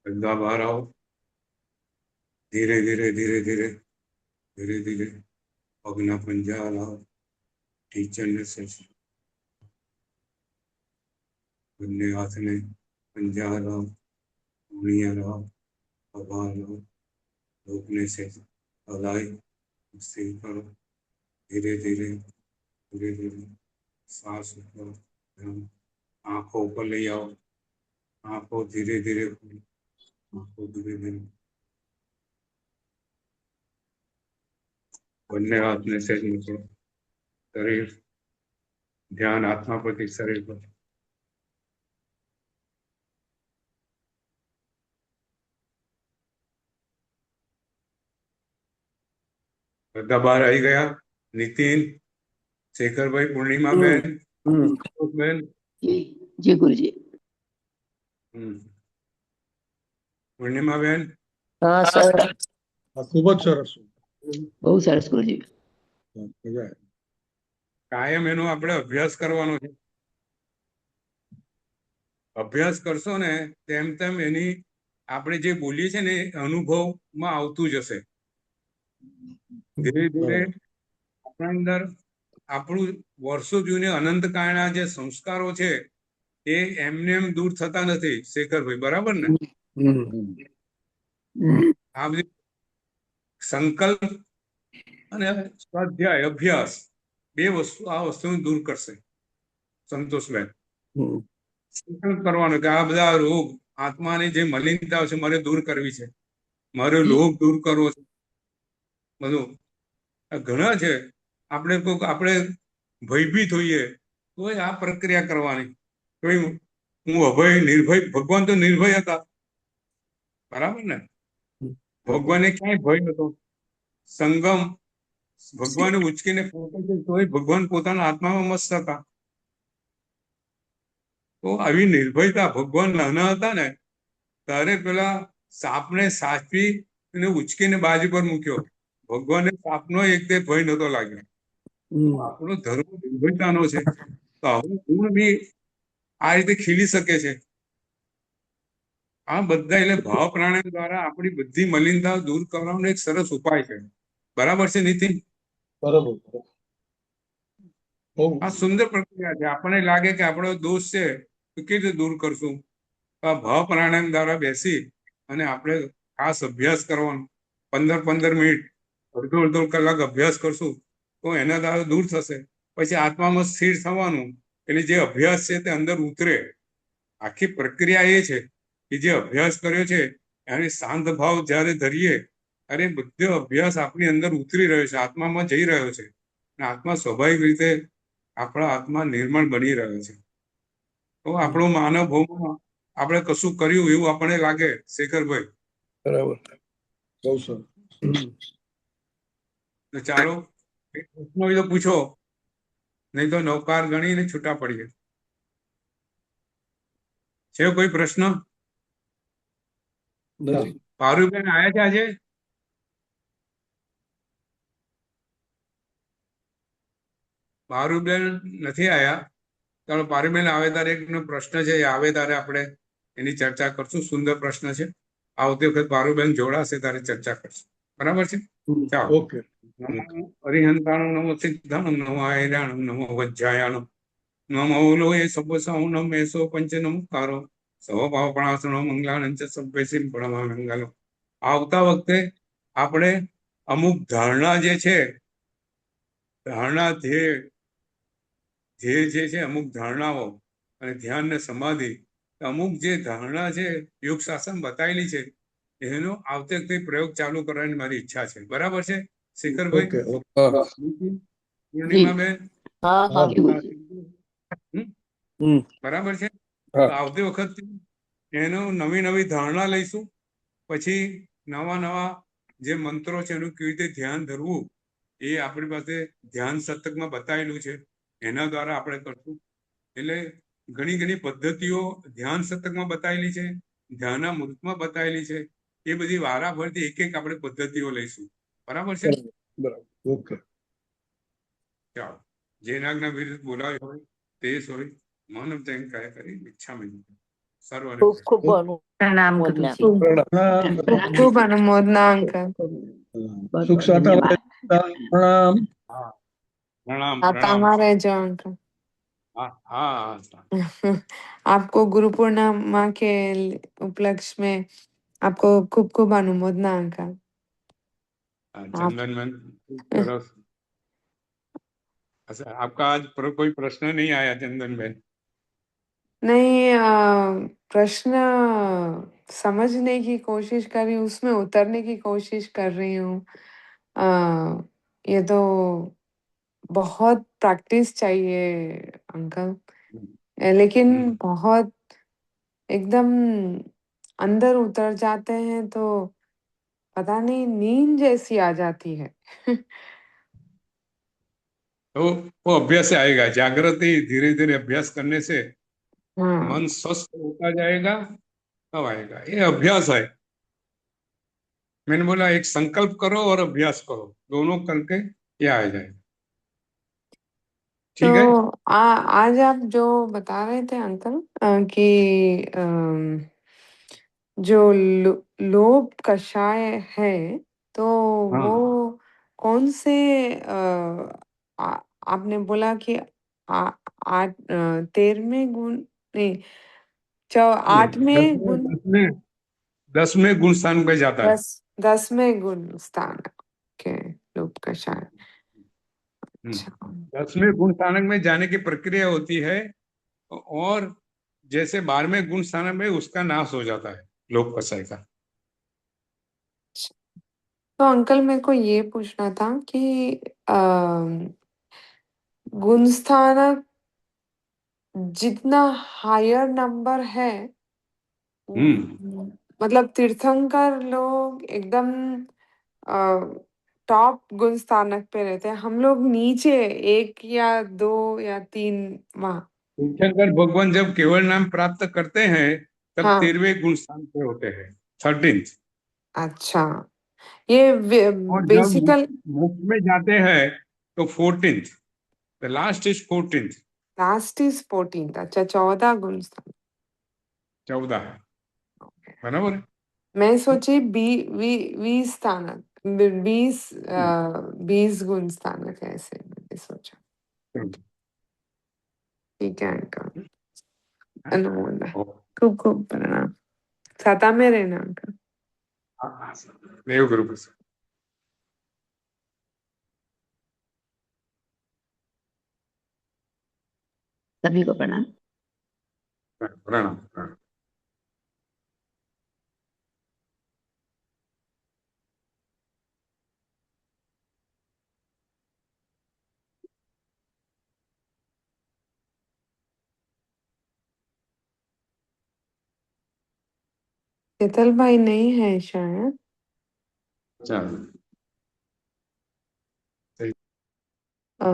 બધા બહાર આવો, ધીરે ધીરે ધીરે ધીરે ધીરે ધીરે પગના પંજા લાવો, ટીચરને સેશન, બંને હાથને પંજા લાવો, ઉંગળીਆਂ લાવો, પગા લાવો, લોકોને સેશન હલાઈ સ્થિર કરો. ધીરે ધીરે ધીરે ધીરે શ્વાસ ઉપર ધ્યાન, આંખો ઉપર લઈ આવો, આંખો ધીરે ધીરે ખોલો, આંખો ધીરે ધીરે, બંને હાથને સહેજ મૂકો, શરીર ધ્યાન આત્મા પરથી શરીર પર. બધા બહાર આવી ગયા? નીતિન, શેખરભાઈ, પૂર્ણિમાબેન, બેન, જી ગુરુજી. પૂર્ણિમાબેન, હા સર, ખૂબ જ સરસ. બહુ સરસ ગુરુજી. મજા આવી. કાયમ એનો આપણે અભ્યાસ કરવાનો છે. અભ્યાસ કરશો ને તેમ તેમ એની આપણે જે બોલીએ છીએ ને એ અનુભવમાં આવતું જશે. ધીરે ધીરે આપણા અંદર આપણું વર્ષો જૂની અનંતકાળના જે સંસ્કારો છે એ એમને એમ દૂર થતા નથી. શેખરભાઈ, બરાબર ને? આ બધી સંકલ્પ અને સ્વાધ્યાય અભ્યાસ બે વસ્તુ આ વસ્તુને દૂર કરશે. સંતોષભાઈ, હમ. સંકલ્પ કરવાનો કે આ બધા રોગ, આત્માની જે મલિનતાઓ છે મારે દૂર કરવી છે, મારે લોભ દૂર કરવો છે, બધું આ ઘણા છે. આપણે ભયભીત હોઈએ તો આ પ્રક્રિયા કરવાની. હું અભય નિર્ભય, ભગવાન તો નિર્ભય હતા, બરાબર ને? ભગવાને ક્યાંય ભય હતો? સંગમ, ભગવાને ઉચકીને ફોટો છે તોય ભગવાન પોતાના આત્મામાં મસ્ત હતા. તો આવી નિર્ભયતા, ભગવાન નાના હતા ને ત્યારે પેલા સાપને સાચવી અને ઉચકીને બાજુ પર મૂક્યો. ભગવાને સાપનો એક બે ભય નતો લાગ્યો. આપણો ધર્મ નિર્ભયતાનો છે. તો હવે ગુણ બી આ રીતે ખીલી શકે છે. આ બધા એટલે ભાવ પ્રાણાયામ દ્વારા આપણી બધી મલિનતા દૂર કરવાનો એક સરસ ઉપાય છે. બરાબર છે નીતિન? બરોબર. બહુ આ સુંદર પ્રક્રિયા છે. આપણને લાગે કે આપણો દોષ છે તો કેવી રીતે દૂર કરશું? આ ભાવ પ્રાણાયામ દ્વારા બેસી અને આપણે ખાસ અભ્યાસ કરવાનો. 15 મિનિટ, અડધો કલાક અભ્યાસ કરશું તો એના દ્વારા દૂર થશે. પછી આત્મામાં સ્થિર થવાનું, એટલે જે અભ્યાસ છે તે અંદર ઉતરે. આખી પ્રક્રિયા એ છે કે જે અભ્યાસ કર્યો છે એને શાંત ભાવ જ્યારે ધરીએ, અરે બધો અભ્યાસ આપણી અંદર ઉતરી રહ્યો છે, આત્મામાં જઈ રહ્યો છે, અને આત્મા સ્વાભાવિક રીતે આપણા આત્મા નિર્મળ બની રહ્યો છે. તો આપણો માનવ ભવમાં આપણે કશું કર્યું એવું આપણને લાગે, શેખરભાઈ? બરાબર. બહુ સરસ. તો ચાલો એક પ્રશ્ન હોય તો પૂછો, નહીં તો નૌકાર ગણીને છૂટા પડીએ. છે કોઈ પ્રશ્ન? નથી. પારુબેન આયા છે આજે? પારુબેન નથી આયા. ચાલો પારુબેન આવે ત્યારે એકનો પ્રશ્ન છે, એ આવે ત્યારે આપણે એની ચર્ચા કરશું. સુંદર પ્રશ્ન છે. આવતી વખત પારુબેન જોડાશે ત્યારે ચર્ચા કરશું. બરાબર છે? ચાલો. ઓકે. નમો હરિહંતાણું, નમો સિદ્ધાણું, નમો આયરાણું, નમો વજ્જાયાણું, નમો લોહે સબસાઉ મેસો પંચ નમસ્કારો સવભાવપણાસનો મંગલાનંચ સભ્યસિમ પ્રણમા મંગલો. આવતા વખતે આપણે અમુક ધારણા જે છે, ધારણા જે છે અમુક ધારણાઓ અને ધ્યાન ને સમાધિ, અમુક જે ધારણા છે યોગ શાસન બતાવેલી છે, એનો આવતે વખતે પ્રયોગ ચાલુ કરવાની મારી ઈચ્છા છે. બરાબર છે શેખરભાઈ? ઓકે. હા. પૂર્ણિમાબેન? હા હા. જી ગુરુજી. હમ. બરાબર છે? હા. તો આવતી વખત એનો નવી ધારણા લઈશું. પછી નવા જે મંત્રો છે એનું કેવી રીતે ધ્યાન ધરવું એ આપણી પાસે ધ્યાન સતકમાં બતાવેલું છે, એના દ્વારા આપણે કરશું. એટલે ઘણી પદ્ધતિઓ ધ્યાન સતકમાં બતાવેલી છે, ધ્યાનામૃતમાં બતાવેલી છે. એ બધી વારાફરતી એક આપણે પદ્ધતિઓ લઈશું. બરાબર છે? બરાબર. ઓકે. ચાલો. જેનાજ્ઞા વિરુદ્ધ બોલાવ્યો હોય તે હોય માનવ તેમ કાય કરી ઈચ્છા મેં સર્વને ખૂબ ખૂબ પ્રણામ અનુમોદના. ગુરુજી. પ્રણામ. ખૂબ અનુમોદના અંકલ. સુખ શાંતિ ધન્યવાદ. પ્રણામ. હા, પ્રણામ आत्मा रहजो अंकल। હા. आपको गुरु पूर्णिमा के उपलक्ष्य में आपको खूब खूब अनुमोदना अंकल। आप चंदन तरफ अच्छा, आपका आज कोई प्रश्न नहीं आया चंदन बहन? नहीं, प्रश्न समझने की कोशिश कर रही हूँ, उसमें उतरने की कोशिश कर रही हूँ। ये तो बहुत प्रैक्टिस चाहिए अंकल, लेकिन बहुत एकदम अंदर उतर जाते हैं तो पता नहीं नींद जैसी आ जाती है। तो वो अभ्यास से आएगा, जागृति धीरे धीरे अभ्यास करने से हाँ, मन स्वस्थ होता जाएगा, तब आएगा। ये अभ्यास है। मैंने बोला एक संकल्प करो और अभ्यास करो, दोनों करके ये आ जाएगा। ठीक है? तो आज आप जो बता रहे थे अंकल कि जो लोभ कषाय है तो हाँ। वो कौन से आपने बोला कि 13वें गुण नहीं 8वें गुण 10वें गुण स्थान पे जाता है। 10वें गुण स्थान के लोभ कषाय। अच्छा। 10वें गुण स्थानक में जाने की प्रक्रिया होती है और जैसे 12वें गुण स्थान में उसका नाश हो जाता है लोक कषाय का। तो अंकल मेरे को ये पूछना था कि गुण स्थानक जितना हायर नंबर है मतलब तीर्थंकर लोग एकदम टॉप गुण स्थानक पे रहते हैं, हम लोग नीचे 1 या 2 या 3 वहां। तीर्थंकर भगवान जब केवल नाम प्राप्त करते हैं तब हाँ 13वें गुण स्थान पे होते हैं, 13th। अच्छा, ये और जब बेसिकल मोक्ष में जाते हैं तो 14th, the last is 14th, last is 14। अच्छा 14 गुण स्थान। 14 बराबर है। मैं सोची 20 स्थानक 20 गुण स्थानक है, ऐसे मैंने सोचा। ठीक है अंकल, अनुमोदन, खूब खूब प्रणाम। सता में रहना अंकल। देव गुरु प्रसाद। सभी को प्रणाम। प्रणाम प्रणाम। केतल भाई नहीं है शायद। अच्छा अ,